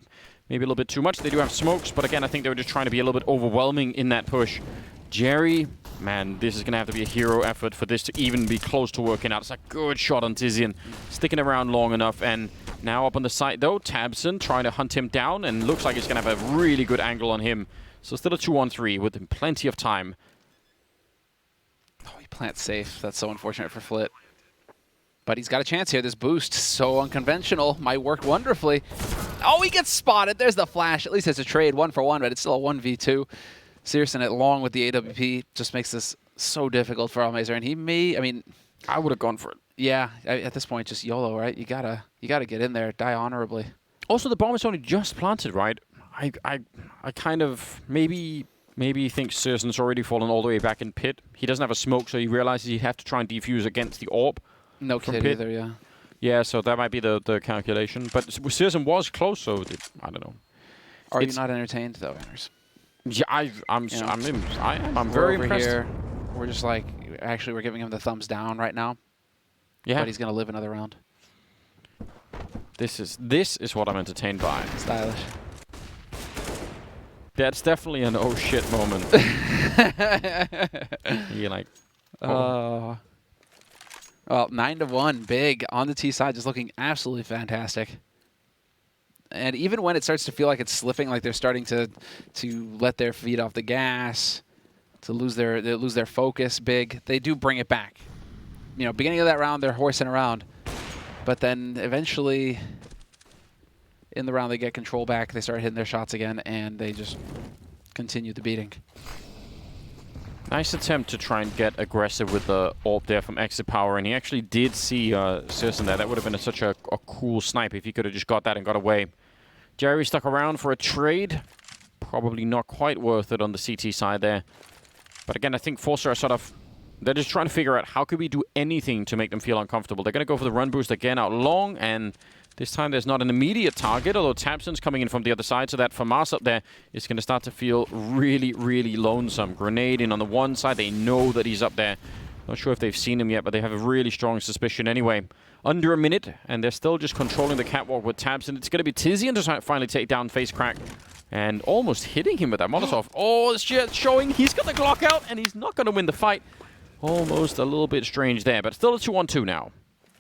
Maybe a little bit too much. They do have smokes, but again, I think they were just trying to be a little bit overwhelming in that push. Jerry, man, this is going to have to be a hero effort for this to even be close to working out. It's a good shot on Tizian. Sticking around long enough, and now up on the side, though, Tabson trying to hunt him down, and looks like it's going to have a really good angle on him. So still a 2-on-3 with plenty of time. Oh, he plants safe. That's so unfortunate for Flit. But he's got a chance here. This boost, so unconventional, might work wonderfully. Oh, he gets spotted. There's the flash. At least it's a trade, 1-for-1, but it's still a 1v2. Searson at long with the AWP just makes this so difficult for Almazer, and he may, I mean... I would have gone for it. Yeah, at this point, just YOLO, right? You gotta get in there, die honorably. Also, the bomb is only just planted, right? I kind of maybe think Searson's already fallen all the way back in pit. He doesn't have a smoke, so he realizes he'd have to try and defuse against the orb. No kid either, yeah. Yeah, so that might be the calculation. But Searson was close, so I don't know. Are you not entertained, though, Anders? Yeah, I'm very impressed. Here, we're just like, actually, we're giving him the thumbs down right now. Yeah. But he's going to live another round. This is what I'm entertained by. Stylish. That's definitely an oh shit moment. You're like, oh. Well, 9-1, big on the T side, just looking absolutely fantastic. And even when it starts to feel like it's slipping, like they're starting to let their feet off the gas, to lose their focus, big, they do bring it back. You know, beginning of that round, they're horsing around, but then eventually, in the round, they get control back. They start hitting their shots again, and they just continue the beating. Nice attempt to try and get aggressive with the orb there from Exit Power, and he actually did see Searson there. That would have been such a cool snipe if he could have just got that and got away. Jerry stuck around for a trade. Probably not quite worth it on the CT side there. But again, I think forZe are sort of... They're just trying to figure out how could we do anything to make them feel uncomfortable. They're going to go for the run boost again out long, and this time there's not an immediate target, although Tabson's coming in from the other side, so that FAMAS up there is going to start to feel really, really lonesome. Grenade in on the one side. They know that he's up there. Not sure if they've seen him yet, but they have a really strong suspicion anyway. Under a minute, and they're still just controlling the catwalk with Tabson. It's going to be Tizian to finally take down Face Crack. And almost hitting him with that Molotov. Oh, it's just showing he's got the Glock out, and he's not going to win the fight. Almost a little bit strange there, but still a 2-on-2 now.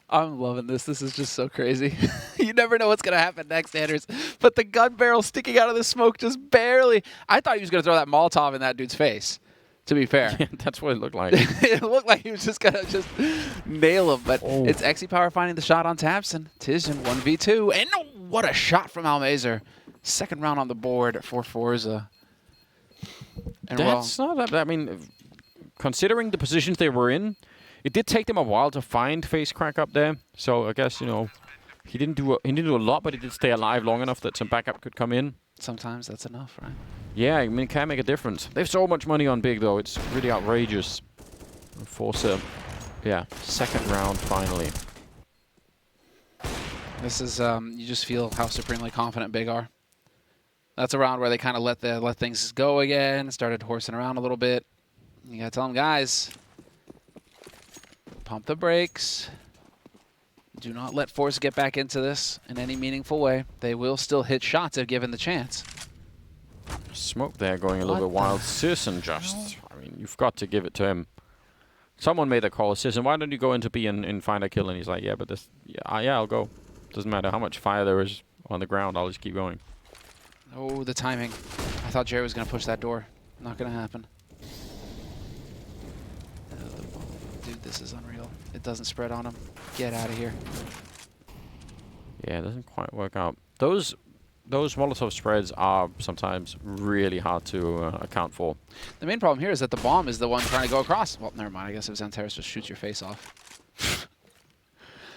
I'm loving this. This is just so crazy. You never know what's going to happen next, Anders. But the gun barrel sticking out of the smoke just barely. I thought he was going to throw that Molotov in that dude's face, to be fair. Yeah, that's what it looked like. It looked like he was just going to just nail him. But it's Exi Power finding the shot on Tabson. Tizian 1v2. And what a shot from Almazer. Second round on the board for forZe. And that's not that. I mean, considering the positions they were in, it did take them a while to find Face Crack up there. So I guess, you know, he didn't do a lot, but he did stay alive long enough that some backup could come in. Sometimes that's enough, right? Yeah, I mean, it can make a difference. They have so much money on Big, though. It's really outrageous. forZe, yeah, second round finally. This is, you just feel how supremely confident Big are. That's a round where they kind of let things go again, started horsing around a little bit. You gotta tell them, guys, pump the brakes. Do not let forZe get back into this in any meaningful way. They will still hit shots if given the chance. Smoke there going a little bit wild. Sirsen just, I mean, you've got to give it to him. Someone made the call, Sirsen, why don't you go into B and find a kill? And he's like, yeah, but this, yeah, I'll go. Doesn't matter how much fire there is on the ground, I'll just keep going. Oh, the timing. I thought Jerry was going to push that door. Not going to happen. Dude, this is unreal. It doesn't spread on him. Get out of here. Yeah, it doesn't quite work out. Those Molotov spreads are sometimes really hard to account for. The main problem here is that the bomb is the one trying to go across. Well, never mind. I guess if Xantares just shoots your face off.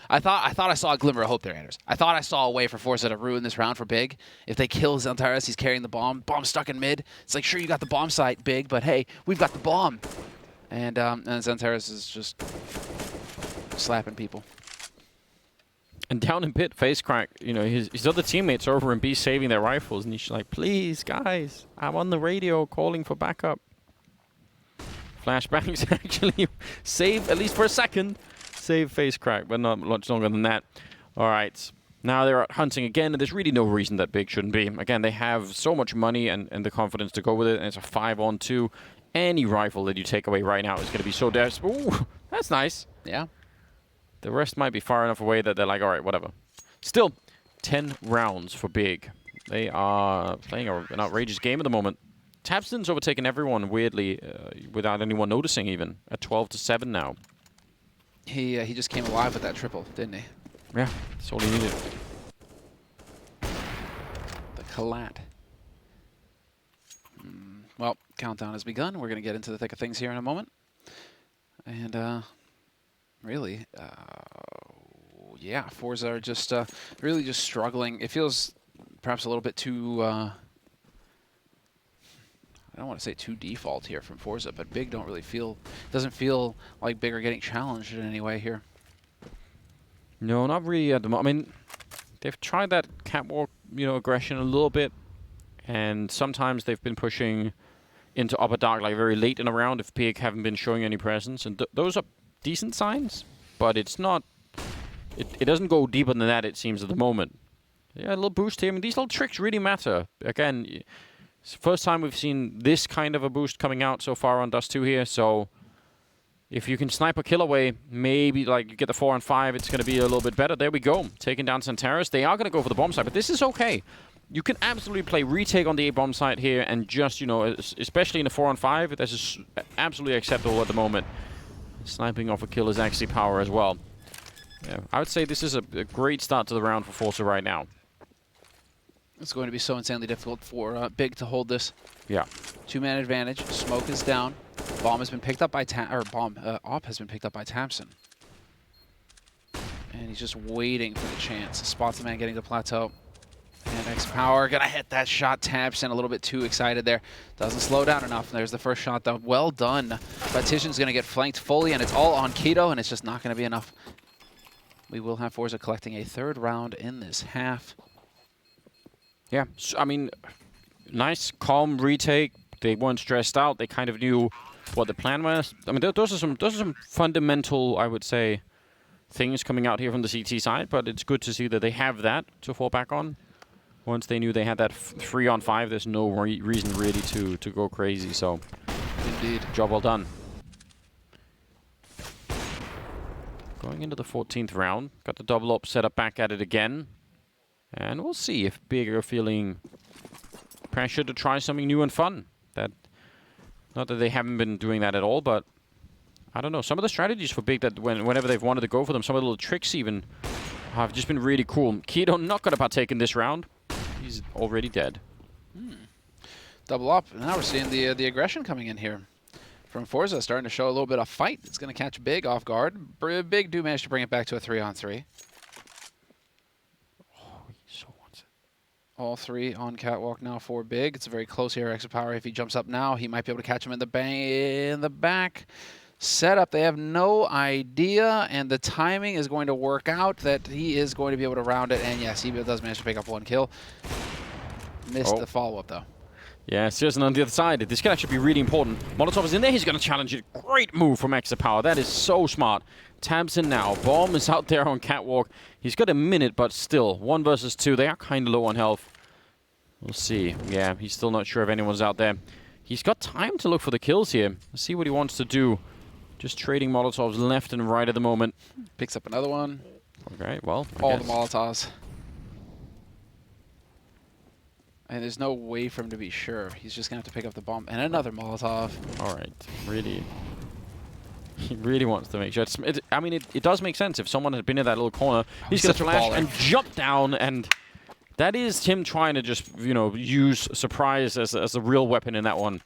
I thought I saw a glimmer of hope there, Anders. I thought I saw a way for forZe to ruin this round for Big. If they kill Xantares, he's carrying the bomb. Bomb stuck in mid. It's like, sure, you got the bomb site, Big, but hey, we've got the bomb. And Xantares is just slapping people. And down in pit, FaceCrack, you know, his other teammates are over in B saving their rifles, and he's like, please, guys, I'm on the radio calling for backup. Flashbangs actually save, at least for a second, save FaceCrack, but not much longer than that. All right, now they're hunting again, and there's really no reason that Big shouldn't be. Again, they have so much money and the confidence to go with it, and it's a 5-on-2. Any rifle that you take away right now is going to be so desperate. Ooh, that's nice. Yeah. The rest might be far enough away that they're like, all right, whatever. Still, 10 rounds for Big. They are playing an outrageous game at the moment. Tapston's overtaken everyone weirdly, without anyone noticing even, at 12-7 now. He just came alive with that triple, didn't he? Yeah, that's all he needed. The Pallate. Well, countdown has begun. We're going to get into the thick of things here in a moment. And really, yeah, forZe are just really just struggling. It feels perhaps a little bit too, I don't want to say too default here from forZe, but Big doesn't feel like Big are getting challenged in any way here. No, not really at the moment. I mean, they've tried that catwalk, you know, aggression a little bit, and sometimes they've been pushing into upper dark like very late in a round if Big haven't been showing any presence, and those are decent signs, but it's not. It doesn't go deeper than that, it seems, at the moment. Yeah, a little boost here. I mean, these little tricks really matter. Again, it's the first time we've seen this kind of a boost coming out so far on Dust 2 here, so if you can snipe a kill away, maybe like you get the 4-on-5, it's going to be a little bit better. There we go. Taking down Xantares. They are going to go for the bomb site, but this is okay. You can absolutely play retake on the A-bomb site here and just, you know, especially in a 4-on-5, this is absolutely acceptable at the moment. Sniping off a kill is actually power as well. Yeah, I would say this is a great start to the round for forZe right now. It's going to be so insanely difficult for Big to hold this. Yeah. 2-man advantage. Smoke is down. Bomb has been picked up by Op has been picked up by Tamsin. And he's just waiting for the chance. Spots the man getting the plateau. And X-Power gonna hit that shot. Tamsin a little bit too excited there. Doesn't slow down enough. There's the first shot though. Well done. But Tishan's gonna get flanked fully, and it's all on Keto, and it's just not gonna be enough. We will have forZe collecting a third round in this half. Yeah, so, I mean, nice, calm retake. They weren't stressed out. They kind of knew what the plan was. I mean, those are some fundamental, I would say, things coming out here from the CT side. But it's good to see that they have that to fall back on. Once they knew they had that 3-on-5, there's no reason really to go crazy. So, indeed, job well done. Going into the 14th round, got the double up set up back at it again. And we'll see if Big are feeling pressure to try something new and fun. Not that they haven't been doing that at all, but I don't know. Some of the strategies for Big that whenever they've wanted to go for them, some of the little tricks even have just been really cool. Keto not going to partake in this round. He's already dead. Double up. Now we're seeing the aggression coming in here from forZe, starting to show a little bit of fight. It's going to catch Big off guard. Big do manage to bring it back to a 3-on-3. All three on catwalk now for Big. It's a very close here. X-Power, if he jumps up now, he might be able to catch him in the back. Setup, they have no idea, and the timing is going to work out that he is going to be able to round it. And yes, he does manage to pick up one kill. Missed the follow-up, though. Yeah, Searson on the other side. This could actually be really important. Molotov is in there. He's going to challenge it. Great move from Extra Power. That is so smart. Tabson now. Bomb is out there on Catwalk. He's got a minute, but still. 1 versus 2. They are kind of low on health. We'll see. Yeah, he's still not sure if anyone's out there. He's got time to look for the kills here. Let's see what he wants to do. Just trading Molotovs left and right at the moment. Picks up another one. Okay, well, All the Molotovs. And there's no way for him to be sure. He's just going to have to pick up the bomb. And another Molotov. All right, really. He really wants to make sure. I mean, it does make sense. If someone had been in that little corner, he's going to flash and jump down. And that is him trying to just, you know, use surprise as a real weapon in that one.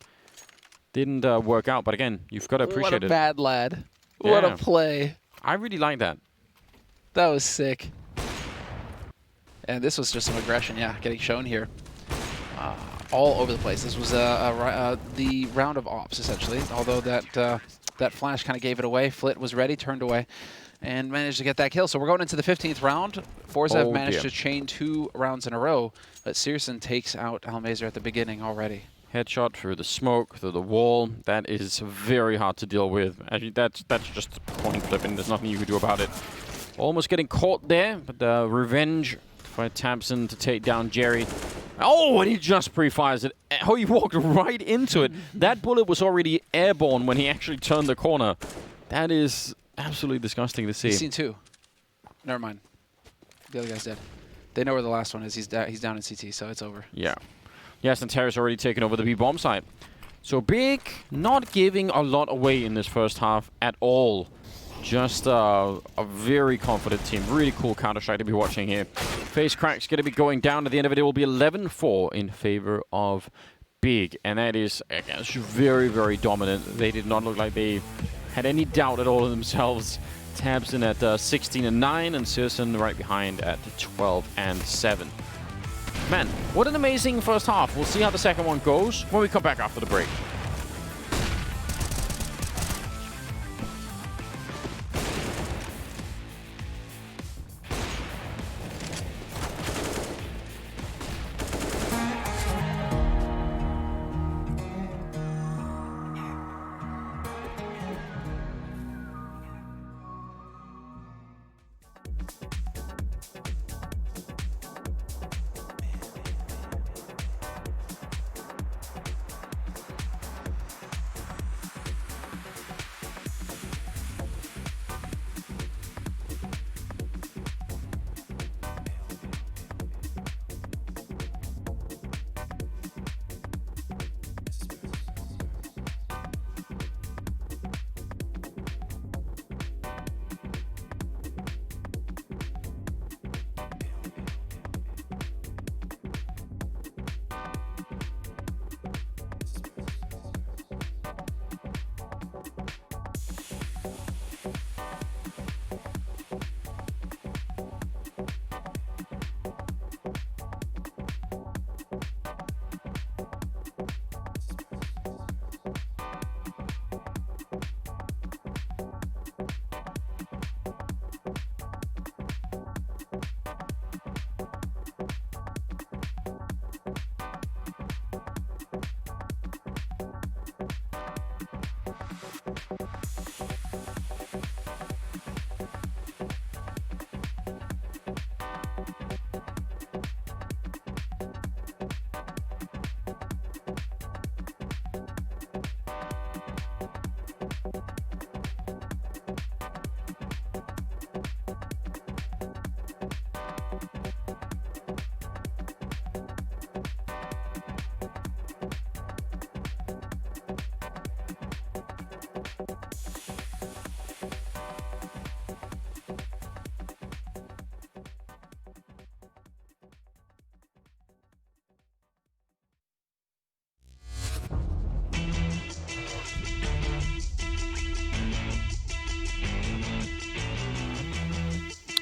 Didn't work out. But again, you've got to appreciate it. What a bad lad. Yeah. What a play. I really like that. That was sick. And this was just some aggression, yeah, getting shown here. All over the place. This was the round of ops, essentially. Although that flash kind of gave it away. Flit was ready, turned away, and managed to get that kill. So we're going into the 15th round. forZe have managed to chain 2 rounds in a row, but Searson takes out Almazer at the beginning already. Headshot through the smoke, through the wall. That is very hard to deal with. Actually, that's just coin flipping. There's nothing you can do about it. Almost getting caught there, but revenge for Tabson to take down Jerry. Oh, and he just pre-fires it. Oh, he walked right into it. That bullet was already airborne when he actually turned the corner. That is absolutely disgusting to see. He's seen 2. Never mind. The other guy's dead. They know where the last one is. He's down in CT, so it's over. Yeah. Yes, and Terra's already taken over the B-bomb site. So Big not giving a lot away in this first half at all. Just a very confident team. Really cool Counter-Strike to be watching here. Face Crack's going to be going down. At the end of it, it will be 11-4 in favor of Big. And that is, again, very, very dominant. They did not look like they had any doubt at all in themselves. Tabson at 16-9 and Searson right behind at 12-7. Man, what an amazing first half. We'll see how the second one goes when we come back after the break.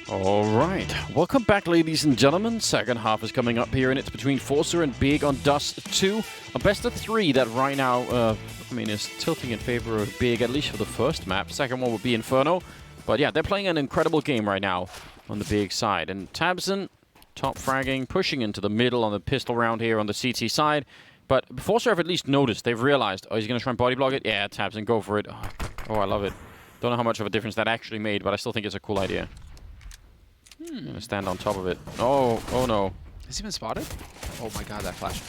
All right, welcome back, ladies and gentlemen. Second half is coming up here, and it's between forZe and Big on Dust 2. A best of 3 that right now, is tilting in favor of Big, at least for the first map. Second one would be Inferno. But yeah, they're playing an incredible game right now on the Big side. And Tabson, top fragging, pushing into the middle on the pistol round here on the CT side. But forZe have at least noticed. They've realized, oh, he's going to try and body block it? Yeah, taps and go for it. Oh, I love it. Don't know how much of a difference that actually made, but I still think it's a cool idea. Gonna stand on top of it. Oh, oh no. Has he been spotted? Oh my god, that flash.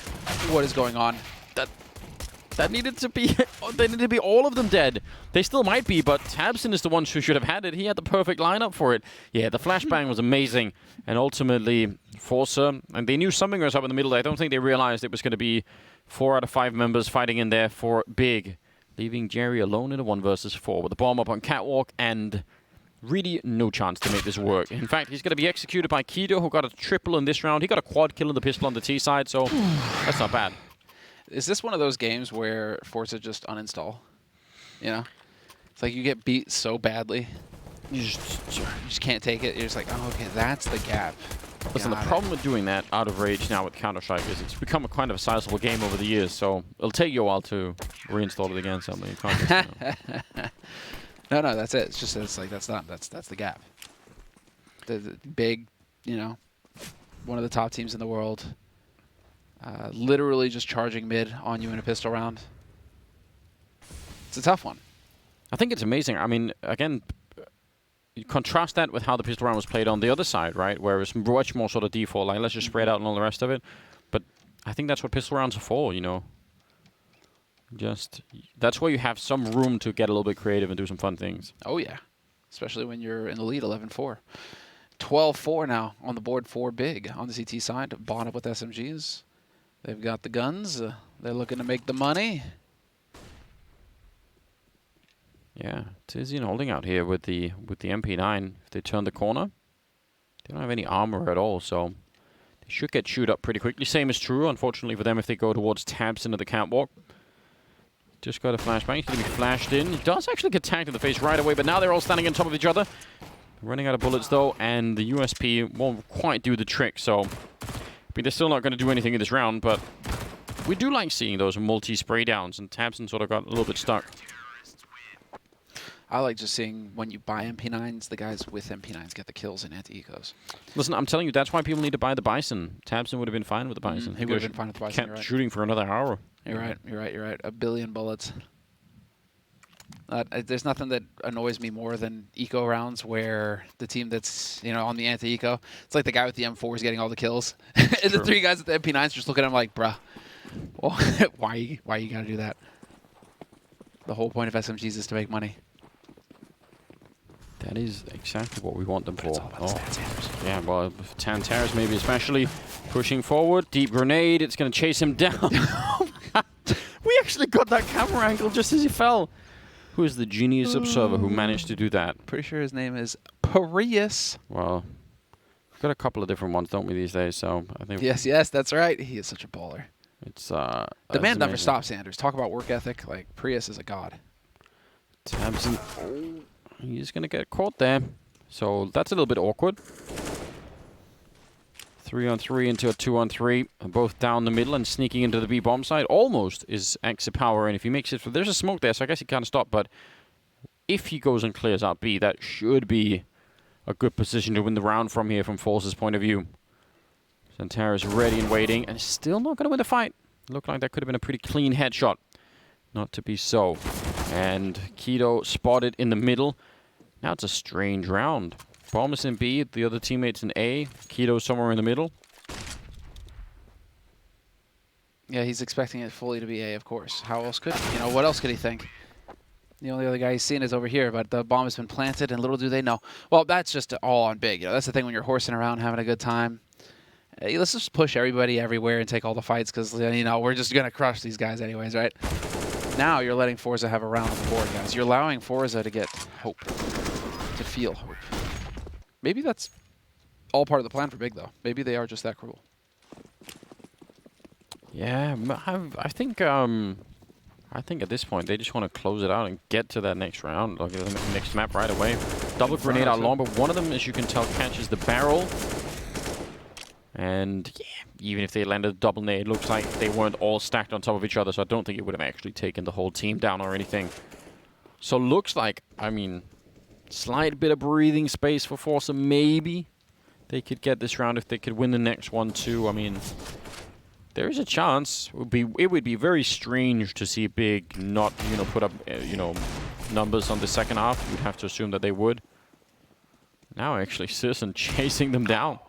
What is going on? That needed to be... they needed to be all of them dead. They still might be, but tabseN is the one who should have had it. He had the perfect lineup for it. Yeah, the flashbang was amazing. And ultimately, forZe... And they knew something was up in the middle. I don't think they realized it was going to be 4 out of 5 members fighting in there for big. Leaving Jerry alone in a 1 versus 4 with the bomb up on Catwalk and... really no chance to make this work. In fact, he's going to be executed by Udoh, who got a triple in this round. He got a quad kill in the pistol on the T side, so that's not bad. Is this one of those games where forZe just uninstall? You know? It's like you get beat so badly, you just can't take it. You're just like, oh, okay, that's the gap. Listen, the problem with doing that out of rage now with Counter-Strike is it's become a kind of a sizable game over the years, so it'll take you a while to reinstall it again. Something you can't just, you know. No, that's it. It's just it's like that's the gap. The big, you know, one of the top teams in the world, literally just charging mid on you in a pistol round. It's a tough one. I think it's amazing. I mean, again, you contrast that with how the pistol round was played on the other side, right? Where it's much more sort of default, like let's just spread out and all the rest of it. But I think that's what pistol rounds are for, you know. Just that's where you have some room to get a little bit creative and do some fun things. Oh yeah, especially when you're in the lead 11-4. 12-4 now on the board for big on the CT side. Bond up with SMGs. They've got the guns. They're looking to make the money. Yeah, Tizian holding out here with the MP9. If they turn the corner, they don't have any armor at all, so they should get chewed up pretty quickly. Same is true, unfortunately, for them if they go towards tabs into the catwalk. Just got a flashbang. He's going to be flashed in. He does actually get tagged in the face right away, but now they're all standing on top of each other. Running out of bullets, though, and the USP won't quite do the trick, so... I mean, they're still not going to do anything in this round, but we do like seeing those multi-spray downs, and tabseN sort of got a little bit stuck. I like just seeing when you buy MP9s, the guys with MP9s get the kills in anti-ecos. Listen, I'm telling you, that's why people need to buy the Bison. tabseN would have been fine with the Bison. He would have been fine with the Bison, Kept shooting for another hour. You're right. 1 billion bullets. There's nothing that annoys me more than eco rounds where the team that's, you know, on the anti-eco, it's like the guy with the M4 is getting all the kills. And the 3 guys with the MP9s just look at him like, bruh, well, why you gotta do that? The whole point of SMGs is to make money. That is exactly what we want them for. It's all about Tantaras. Yeah, well, Tantaras maybe especially pushing forward. Deep grenade. It's going to chase him down. Oh my God. We actually got that camera angle just as he fell. Who is the genius observer who managed to do that? Pretty sure his name is Prius. Well, we've got a couple of different ones, don't we, these days? So I think Yes, that's right. He is such a baller. It's the man never stops, Sanders. Talk about work ethic. Like, Prius is a god. tabseN. Oh, he's going to get caught there. So that's a little bit awkward. 3-on-3 into a 2-on-3. Both down the middle and sneaking into the B bomb side. Almost is exit power. And if he makes it, there's a smoke there, so I guess he can't stop. But if he goes and clears out B, that should be a good position to win the round from here, from forZe's point of view. Tantaras ready and waiting, and still not going to win the fight. Looked like that could have been a pretty clean headshot. Not to be so. And Udoh spotted in the middle. Now it's a strange round. Bomb is in B, the other teammates in A. Udoh somewhere in the middle. Yeah, he's expecting it fully to be A, of course. How else could he? You know, what else could he think? The only other guy he's seen is over here, but the bomb has been planted, and little do they know. Well, that's just all on big. You know, that's the thing when you're horsing around, having a good time. Hey, let's just push everybody everywhere and take all the fights, because, you know, we're just going to crush these guys anyways, right? Now you're letting forZe have a round on the board, guys. You're allowing forZe to get hope, to feel hope. Maybe that's all part of the plan for big, though. Maybe they are just that cruel. Yeah, I think at this point they just want to close it out and get to that next round, like the next map right away. Double grenade out long, but one of them, as you can tell, catches the barrel. And yeah, even if they landed a double nade, it looks like they weren't all stacked on top of each other, so I don't think it would have actually taken the whole team down or anything. So looks like, I mean, slight bit of breathing space for forZe. Maybe they could get this round if they could win the next one too. I mean, there is a chance. It would be very strange to see Big not, put up, numbers on the second half. You'd have to assume that they would. Now, actually, Citizen chasing them down.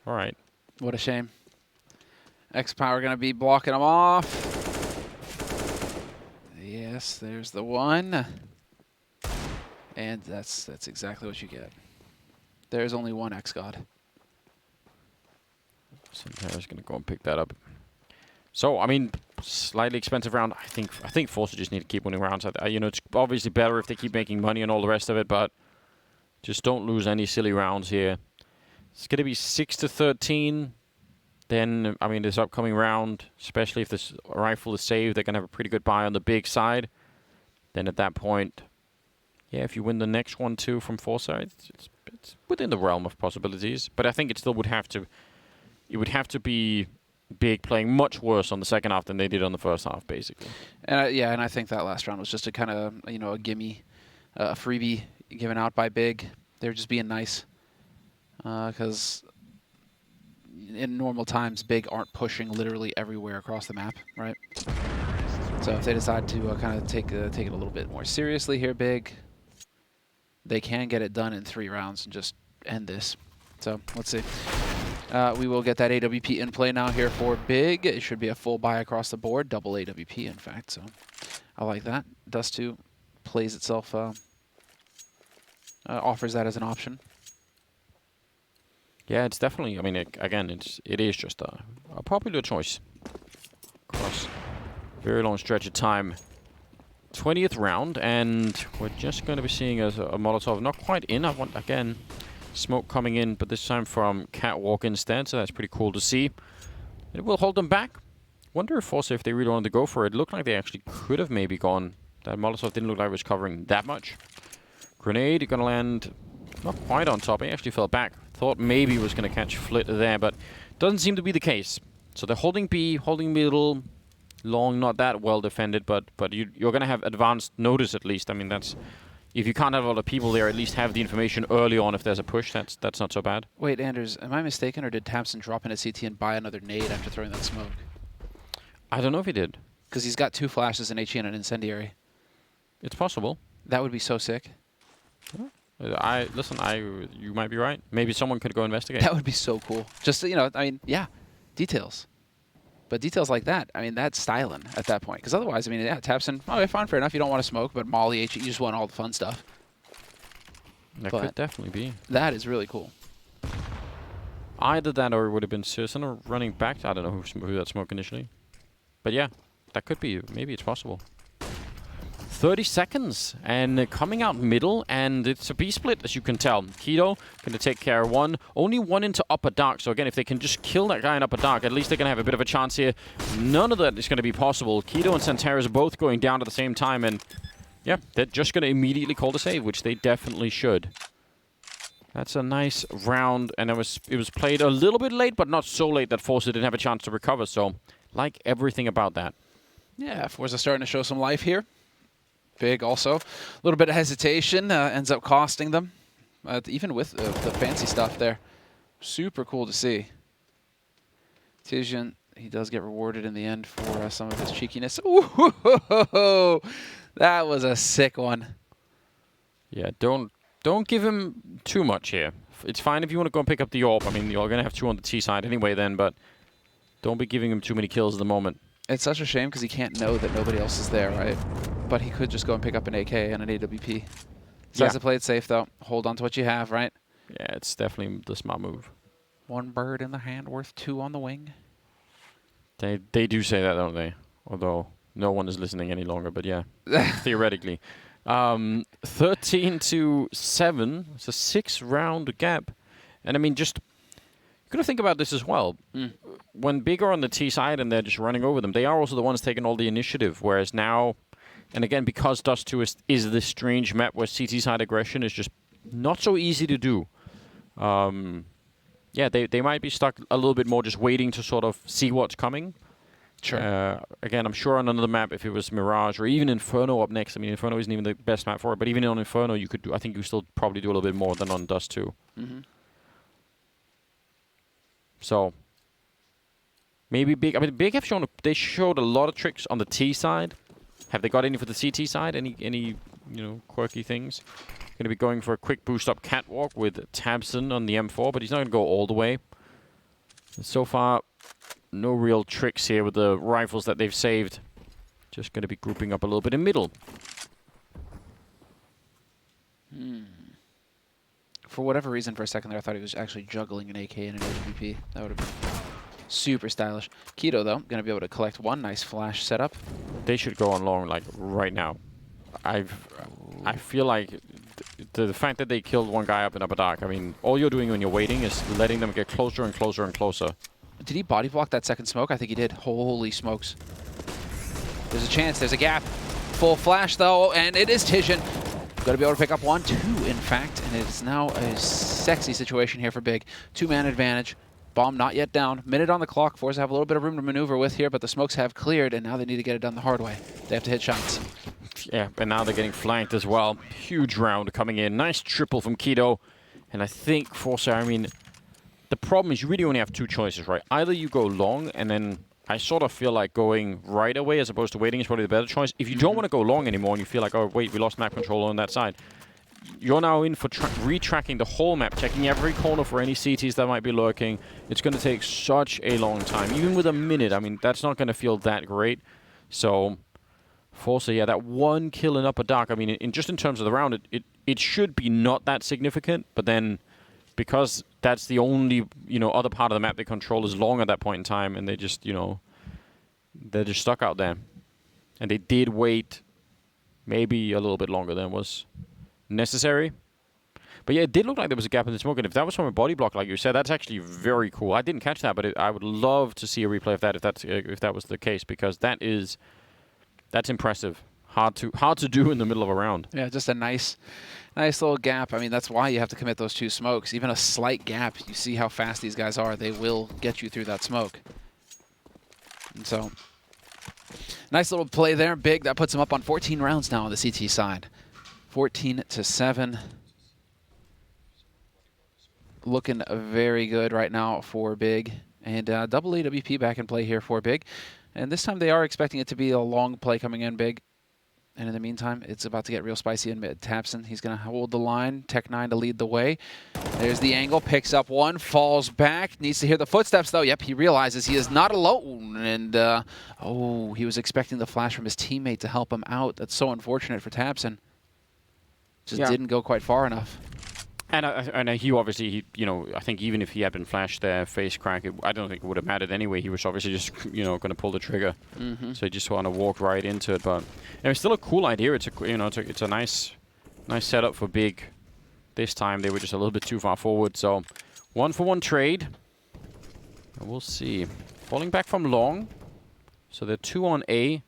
All right. What a shame. X-Power going to be blocking them off. Yes, there's the one. And that's exactly what you get. There's only one X-God. Centera's going to go and pick that up. So, I mean, slightly expensive round. I think forZe just need to keep winning rounds. It's obviously better if they keep making money and all the rest of it, but just don't lose any silly rounds here. It's going to be 6-13. Then, I mean, this upcoming round, especially if this rifle is saved, they're going to have a pretty good buy on the Big side. Then at that point, yeah, if you win the next one too from forZe, it's within the realm of possibilities. But I think it still would have to. It would have to be Big playing much worse on the second half than they did on the first half, basically. And yeah, and I think that last round was just a kind of a gimme, a freebie given out by Big. They're just being nice, because in normal times, Big aren't pushing literally everywhere across the map, right? So if they decide to kind of take it a little bit more seriously here, Big, they can get it done in 3 rounds and just end this. So let's see. We will get that AWP in play now here for Big. It should be a full buy across the board, double AWP in fact. So I like that. Dust 2 plays itself, offers that as an option. Yeah, it's definitely. I mean, it is just a popular choice across a very long stretch of time. 20th round, and we're just going to be seeing a Molotov not quite in. I want again. Smoke coming in, but this time from Catwalk instead, so that's pretty cool to see. It will hold them back. Wonder if also if they really wanted to go for it. It looked like they actually could have maybe gone. That Molotov didn't look like it was covering that much. Grenade gonna land not quite on top. He actually fell back. Thought maybe was gonna catch Flit there, but doesn't seem to be the case. So they're holding B, holding middle, long, not that well defended, but you're gonna have advanced notice at least. I mean that's. If you can't have a lot of people there, at least have the information early on if there's a push. That's not so bad. Wait, Anders, am I mistaken, or did Tamsin drop in a CT and buy another nade after throwing that smoke? I don't know if he did. Because he's got 2 flashes, an HE, and an incendiary. It's possible. That would be so sick. You might be right. Maybe someone could go investigate. That would be so cool. Just, I mean, yeah, details. But details like that, I mean, that's styling at that point. Because otherwise, I mean, yeah, Tapson, okay, fine, fair enough. You don't want to smoke, but Molly, HE, you just want all the fun stuff. That could definitely be. That is really cool. Either that or it would have been Citizen or running back. I don't know who that smoked initially. But yeah, that could be. Maybe it's possible. 30 seconds and coming out middle, and it's a B-split, as you can tell. Udoh going to take care of one. Only one into upper dark, so again, if they can just kill that guy in upper dark, at least they're going to have a bit of a chance here. None of that is going to be possible. Udoh and Santeras are both going down at the same time, and yeah, they're just going to immediately call the save, which they definitely should. That's a nice round, and it was played a little bit late, but not so late that forZe didn't have a chance to recover, so like everything about that. Yeah, forZe starting to show some life here. Big also. A little bit of hesitation ends up costing them, even with the fancy stuff there. Super cool to see. Tizian, he does get rewarded in the end for some of his cheekiness. Ooh, that was a sick one. Yeah, don't give him too much here. It's fine if you want to go and pick up the AWP. I mean, you're going to have 2 on the T side anyway then, but don't be giving him too many kills at the moment. It's such a shame because he can't know that nobody else is there, right? But he could just go and pick up an AK and an AWP. Decides to play it safe, though. Hold on to what you have, right? Yeah, it's definitely the smart move. 1 bird in the hand worth 2 on the wing. They do say that, don't they? Although no one is listening any longer, but yeah, theoretically. 13-7. It's a 6-round gap. And I mean, just you got to think about this as well. When Big are on the T side and they're just running over them, they are also the ones taking all the initiative. Whereas now, and again, because Dust 2 is this strange map where CT side aggression is just not so easy to do. Yeah, they might be stuck a little bit more just waiting to sort of see what's coming. Sure. Again, I'm sure on another map, if it was Mirage or even Inferno up next, I mean, Inferno isn't even the best map for it, but even on Inferno, you could do, I think you still probably do a little bit more than on Dust 2. Mm-hmm. So, Maybe Big. I mean, Big have shown. They showed a lot of tricks on the T side. Have they got any for the CT side? Any quirky things? Going to be going for a quick boost up catwalk with Tabson on the M4, but he's not going to go all the way. So far, no real tricks here with the rifles that they've saved. Just going to be grouping up a little bit in middle. For whatever reason, for a second there, I thought he was actually juggling an AK and an AWP. That would have been super stylish. KiNK, though, going to be able to collect one nice flash setup. They should go on long, like, right now. I feel like the fact that they killed one guy up in upper dark, I mean, all you're doing when you're waiting is letting them get closer and closer and closer. Did he body block that second smoke? I think he did. Holy smokes. There's a chance. There's a gap. Full flash, though, and it is Tijin. Going to be able to pick up 1, 2, in fact, and it's now a sexy situation here for Big. 2-man advantage. Bomb not yet down. Minute on the clock. forZe have a little bit of room to maneuver with here, but the smokes have cleared, and now they need to get it done the hard way. They have to hit shots. Yeah, and now they're getting flanked as well. Huge round coming in. Nice triple from KiNK. And I think forZe, I mean, the problem is you really only have 2 choices, right? Either you go long, and then I sort of feel like going right away as opposed to waiting is probably the better choice. If you don't want to go long anymore and you feel like, oh, wait, we lost map control on that side, you're now in for retracking the whole map, checking every corner for any CTs that might be lurking. It's going to take such a long time. Even with a minute, I mean, that's not going to feel that great. So, forZe, yeah, that 1 kill in upper dark, I mean, just in terms of the round, it should be not that significant, but then because that's the only, other part of the map they control is long at that point in time, and they just, they're just stuck out there. And they did wait maybe a little bit longer than was necessary. But yeah, it did look like there was a gap in the smoke, and if that was from a body block, like you said, that's actually very cool. I didn't catch that, but I would love to see a replay of that if that was the case, because that's impressive. Hard to do in the middle of a round. Yeah, just a nice little gap. I mean, that's why you have to commit those 2 smokes. Even a slight gap, you see how fast these guys are. They will get you through that smoke. And so, nice little play there. Big. That puts him up on 14 rounds now on the CT side. 14-7. Looking very good right now for Big. And double AWP back in play here for Big. And this time they are expecting it to be a long play coming in, Big. And in the meantime, it's about to get real spicy in mid. Tapson, he's going to hold the line. Tech9 to lead the way. There's the angle. Picks up 1. Falls back. Needs to hear the footsteps, though. Yep, he realizes he is not alone. And, oh, he was expecting the flash from his teammate to help him out. That's so unfortunate for Tapson. Just didn't go quite far enough. And he obviously, I think even if he had been flashed there, face crack, I don't think it would have mattered anyway. He was obviously just, going to pull the trigger. So he just want to walk right into it. But it's still a cool idea. It's a nice setup for Big. This time they were just a little bit too far forward. So 1-for-1 trade. And we'll see. Falling back from long. So they're 2 on A.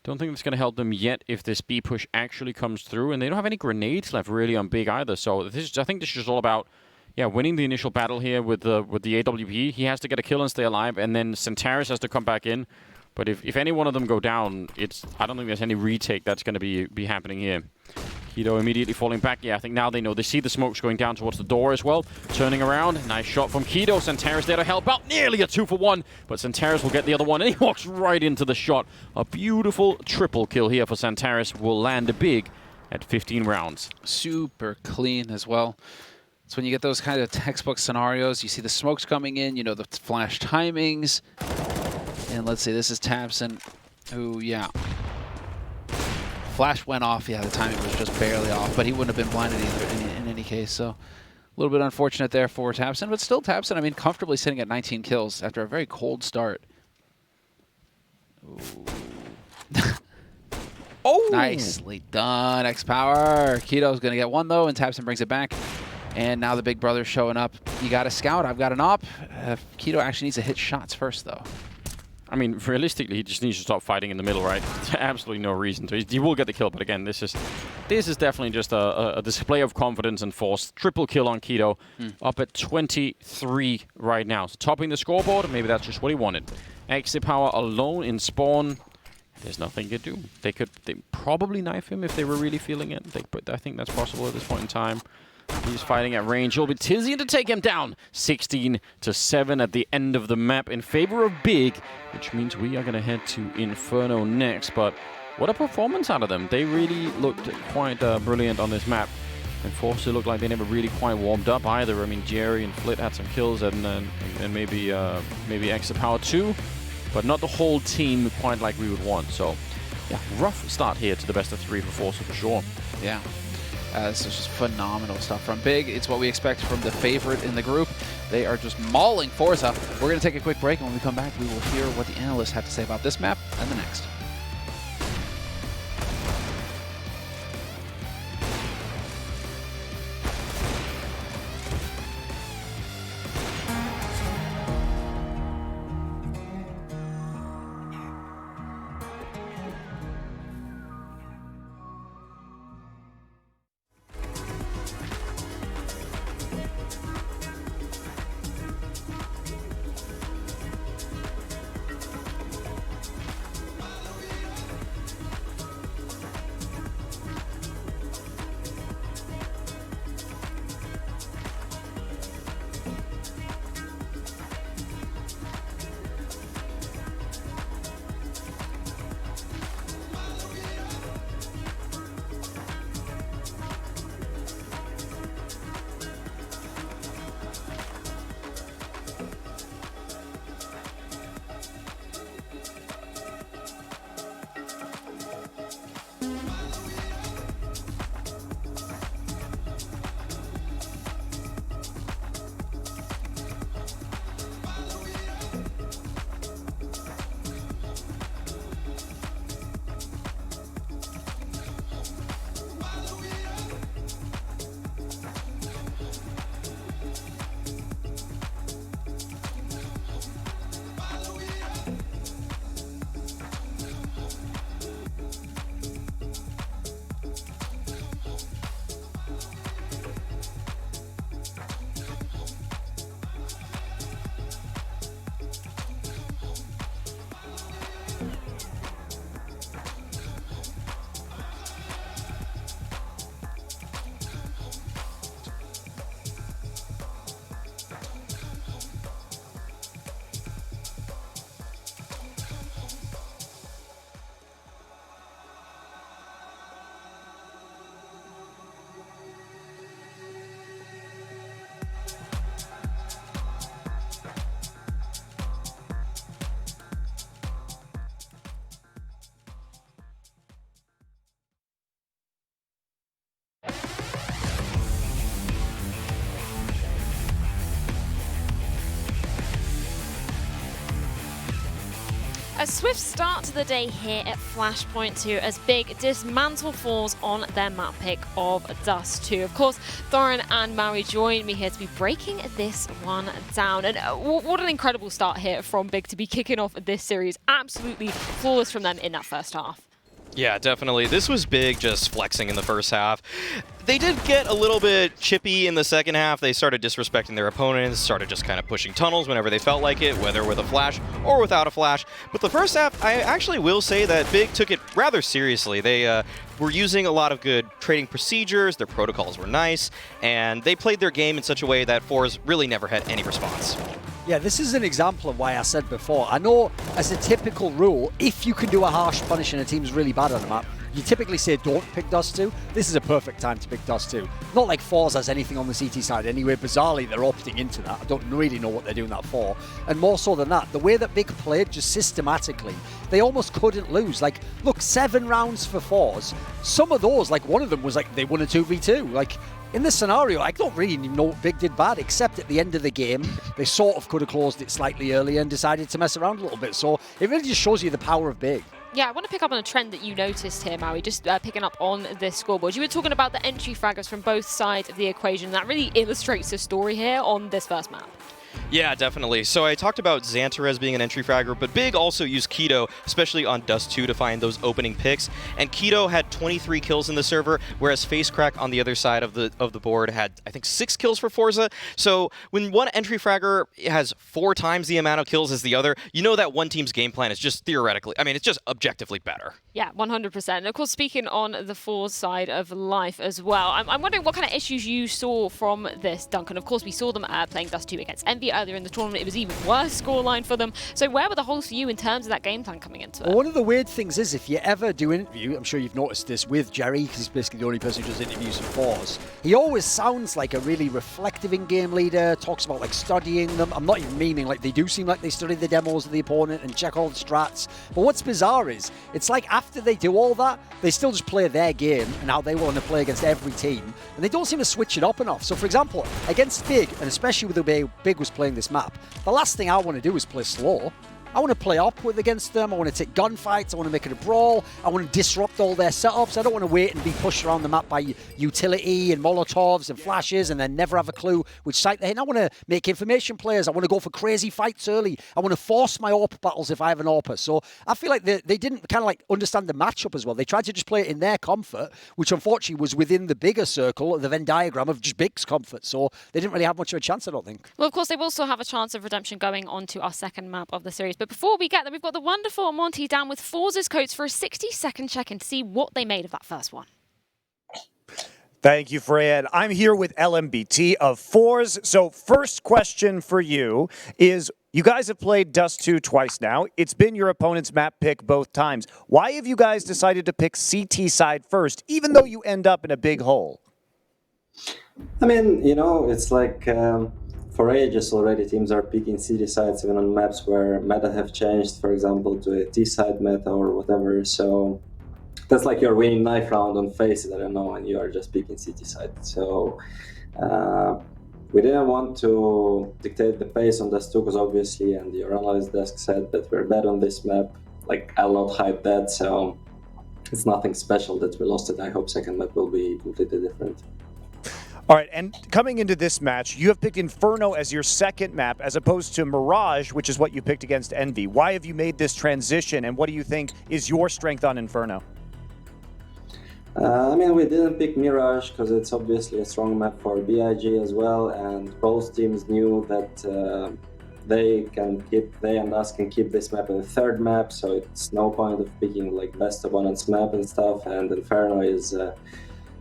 Don't think it's going to help them yet if this B push actually comes through. And they don't have any grenades left really on Big either. So I think this is just all about, winning the initial battle here with the AWP. He has to get a kill and stay alive. And then Centaurus has to come back in. But if any one of them go down, I don't think there's any retake that's going to be happening here. KiNK immediately falling back. Yeah, I think now they know. They see the smokes going down towards the door as well. Turning around. Nice shot from KiNK. Centaurus there to help out. Nearly a 2-for-1. But Centaurus will get the other one. And he walks right into the shot. A beautiful triple kill here for Centaurus. Will land Big at 15 rounds. Super clean as well. It's when you get those kind of textbook scenarios. You see the smokes coming in. The flash timings. And let's see. This is Tabson, who, flash went off. Yeah, the timing was just barely off, but he wouldn't have been blinded either in any case. So a little bit unfortunate there for Tabson, but still Tabson, I mean, comfortably sitting at 19 kills after a very cold start. Oh! Nicely done, X-Power. KiNK's going to get 1, though, and Tabson brings it back. And now the big brother's showing up. You got a scout, I've got an op. KiNK actually needs to hit shots first, though. I mean, realistically, he just needs to stop fighting in the middle, right? Absolutely no reason to. He will get the kill, but again, this is definitely just a display of confidence and force. Triple kill on KiNK, up at 23 right now. So topping the scoreboard, maybe that's just what he wanted. X-Power alone in spawn. There's nothing you could do. They probably knife him if they were really feeling it. But I think that's possible at this point in time. He's fighting at range. It'll be Tizian to take him down. 16-7 at the end of the map in favor of Big, which means we are going to head to Inferno next. But what a performance out of them. They really looked quite brilliant on this map. And forZe looked like they never really quite warmed up either. I mean, Jerry and Flit had some kills and maybe extra power too, but not the whole team quite like we would want. So, yeah, rough start here to the best of 3 for forZe for sure. Yeah. This is just phenomenal stuff from Big. It's what we expect from the favorite in the group. They are just mauling forZe. We're going to take a quick break, and when we come back, we will hear what the analysts have to say about this map and the next. A swift start to the day here at Flashpoint 2 as Big dismantle forZe on their map pick of Dust 2. Of course, Thorin and Maui join me here to be breaking this one down. And what an incredible start here from Big to be kicking off this series. Absolutely flawless from them in that first half. Yeah, definitely. This was Big just flexing in the first half. They did get a little bit chippy in the second half. They started disrespecting their opponents, started just kind of pushing tunnels whenever they felt like it, whether with a flash or without a flash. But the first half, I actually will say that Big took it rather seriously. They were using a lot of good trading procedures, their protocols were nice, and they played their game in such a way that forZe really never had any response. Yeah, this is an example of why I said before. I know as a typical rule, if you can do a harsh punish and a team's really bad on the map, you typically say don't pick Dust 2. This is a perfect time to pick Dust 2. Not like forZe has anything on the CT side anyway. Bizarrely, they're opting into that. I don't really know what they're doing that for. And more so than that, the way that Big played just systematically, they almost couldn't lose. Like, look, 7 rounds for forZe. Some of those, like one of them was like they won a 2v2. Like, in this scenario, I don't really even know what Big did bad, except at the end of the game, they sort of could have closed it slightly earlier and decided to mess around a little bit. So it really just shows you the power of Big. Yeah, I want to pick up on a trend that you noticed here, Maui, just picking up on this scoreboard. You were talking about the entry fraggers from both sides of the equation. That really illustrates the story here on this first map. Yeah, definitely. So I talked about Xantarez being an entry fragger, but Big also used Keto, especially on Dust 2, to find those opening picks. And Keto had 23 kills in the server, whereas FaceCrack on the other side of the board had, I think, 6 kills for forZe. So when one entry fragger has 4 times the amount of kills as the other, you know that one team's game plan is just theoretically, I mean, it's just objectively better. Yeah, 100%. And of course, speaking on the forZe side of life as well, I'm wondering what kind of issues you saw from this, Duncan. Of course, we saw them playing Dust 2 against Envy earlier in the tournament. It was even worse scoreline for them. So where were the holes for you in terms of that game plan coming into it? Well, one of the weird things is if you ever do an interview, I'm sure you've noticed this with Jerry, because he's basically the only person who does interviews in forZe, he always sounds like a really reflective in-game leader, talks about like studying them. I'm not even meaning like they do seem like they study the demos of the opponent and check all the strats. But what's bizarre is it's like after they do all that, they still just play their game and how they want to play against every team. And they don't seem to switch it up enough. So for example, against Big, and especially with the way Big was playing this map, the last thing I want to do is play slow. I want to play upward against them. I want to take gunfights. I want to make it a brawl. I want to disrupt all their setups. I don't want to wait and be pushed around the map by utility and Molotovs and flashes and then never have a clue which site they're in. I want to make information players. I want to go for crazy fights early. I want to force my AWP battles if I have an AWPer. So I feel like they didn't kind of like understand the matchup as well. They tried to just play it in their comfort, which unfortunately was within the bigger circle, the Venn diagram of just Big's comfort. So they didn't really have much of a chance, I don't think. Well, of course, they will still have a chance of redemption going on to our second map of the series. But before we get there, we've got the wonderful Monty down with forZe's coach for a 60-second check-in to see what they made of that first one. Thank you, Fred. I'm here with LMBT of forZe. So first question for you is, you guys have played Dust 2 twice now. It's been your opponent's map pick both times. Why have you guys decided to pick CT side first, even though you end up in a big hole? I mean, you know, it's like for ages already teams are picking CT sides even on maps where meta have changed, for example, to a T side meta or whatever. So that's like your winning knife round on FaZe, I don't know, and you are just picking CT side. So we didn't want to dictate the pace on Dust 2 because obviously, and your analyst desk said that we're bad on this map. Like, I'll not hide that, so it's nothing special that we lost it. I hope second map will be completely different. All right, and coming into this match, you have picked Inferno as your second map as opposed to Mirage, which is what you picked against Envy. Why have you made this transition, and what do you think is your strength on Inferno? I mean, we didn't pick Mirage because it's obviously a strong map for BIG as well, and both teams knew that they and us can keep this map in the third map, so it's no point of picking like best opponent's map and stuff, and Inferno is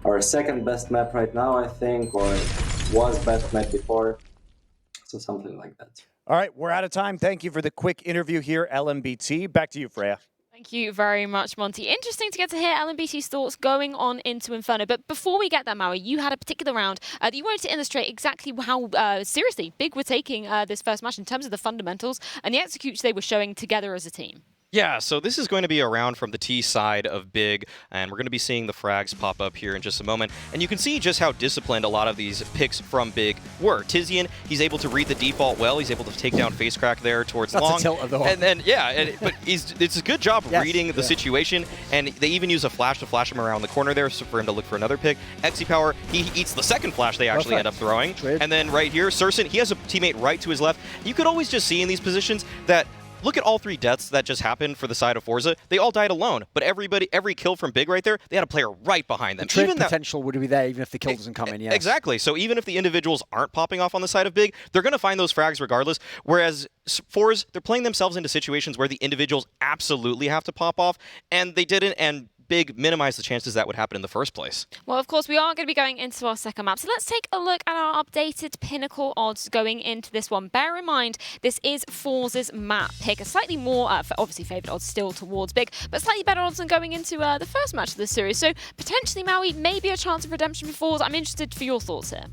our second best map right now, I think, or was best map before, so something like that. All right, we're out of time. Thank you for the quick interview here, LMBT. Back to you, Freya. Thank you very much, Monty. Interesting to get to hear LMBT's thoughts going on into Inferno. But before we get there, Maui, you had a particular round that you wanted to illustrate exactly how seriously Big were taking this first match in terms of the fundamentals and the execution they were showing together as a team. Yeah, so this is going to be a round from the T side of Big, and we're going to be seeing the frags pop up here in just a moment. And you can see just how disciplined a lot of these picks from Big were. Tizian, he's able to read the default well. He's able to take down FaceCrack there towards That's long. a tilt, though. And then, yeah, but it's a good job reading the situation, and they even use a flash to flash him around the corner there for him to look for another pick. Power, he eats the second flash they actually end up throwing. And then right here, Surson, he has a teammate right to his left. You could always just see in these positions that look at all 3 deaths that just happened for the side of forZe. They all died alone, but every kill from Big right there, they had a player right behind them. The trade potential would be there even if the kill doesn't come in, yes. Exactly. So even if the individuals aren't popping off on the side of Big, they're going to find those frags regardless. Whereas forZe, they're playing themselves into situations where the individuals absolutely have to pop off, and they didn't, and Big minimize the chances that would happen in the first place. Well, of course, we are going to be going into our second map. So let's take a look at our updated Pinnacle odds going into this one. Bear in mind, this is forZe's map pick. A slightly more, obviously favoured odds still towards Big, but slightly better odds than going into the first match of this series. So potentially, Maui, maybe a chance of redemption for forZe. I'm interested for your thoughts here.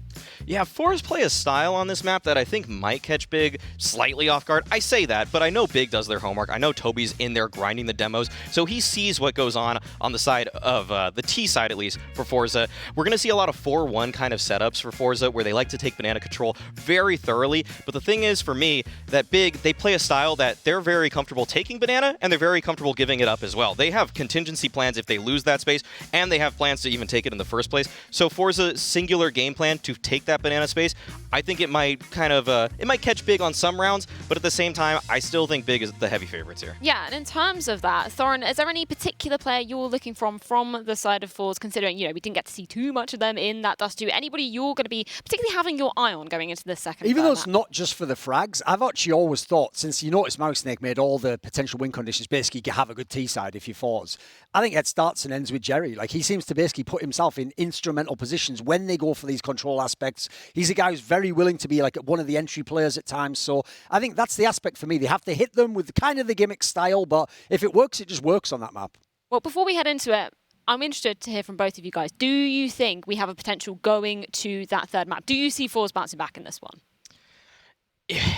Yeah, forZe play a style on this map that I think might catch Big slightly off guard. I say that, but I know Big does their homework. I know Toby's in there grinding the demos, so he sees what goes on on the side of the T side, at least, for forZe. We're going to see a lot of 4-1 kind of setups for forZe, where they like to take banana control very thoroughly. But the thing is, for me, that Big, they play a style that they're very comfortable taking banana, and they're very comfortable giving it up as well. They have contingency plans if they lose that space, and they have plans to even take it in the first place. So forZe's singular game plan to take that banana space, I think it might kind of, it might catch Big on some rounds, but at the same time, I still think Big is the heavy favorites here. Yeah, and in terms of that, Thorin, is there any particular player you're looking from the side of forZe, considering, you know, we didn't get to see too much of them in that Dust 2? Anybody you're going to be particularly having your eye on going into the second Even though map? it's not just for the frags, I've actually always thought, since you notice Mouse Snake made all the potential win conditions, basically you have a good T side if you forZe. I think it starts and ends with Jerry. Like, he seems to basically put himself in instrumental positions when they go for these control aspects. He's a guy who's very willing to be like one of the entry players at times. So I think that's the aspect for me. They have to hit them with kind of the gimmick style, but if it works, it just works on that map. Well, before we head into it, I'm interested to hear from both of you guys. Do you think we have a potential going to that third map? Do you see forZe bouncing back in this one?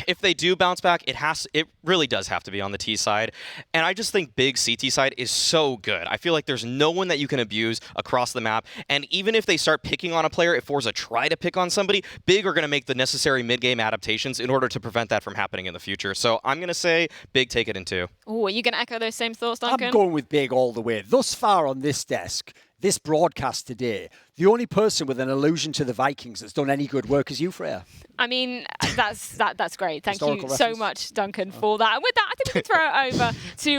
If they do bounce back, it really does have to be on the T side. And I just think Big CT side is so good. I feel like there's no one that you can abuse across the map. And even if they start picking on a player, if forZe try to pick on somebody, Big are going to make the necessary mid-game adaptations in order to prevent that from happening in the future. So I'm going to say Big take it in 2. Oh, are you going to echo those same thoughts, Duncan? I'm going with Big all the way. Thus far on this desk, this broadcast today, the only person with an allusion to the Vikings that's done any good work is you, Freya. I mean, that's great. Thank you Historical so reference. much, Duncan, for that. And with that, I think we can throw it over to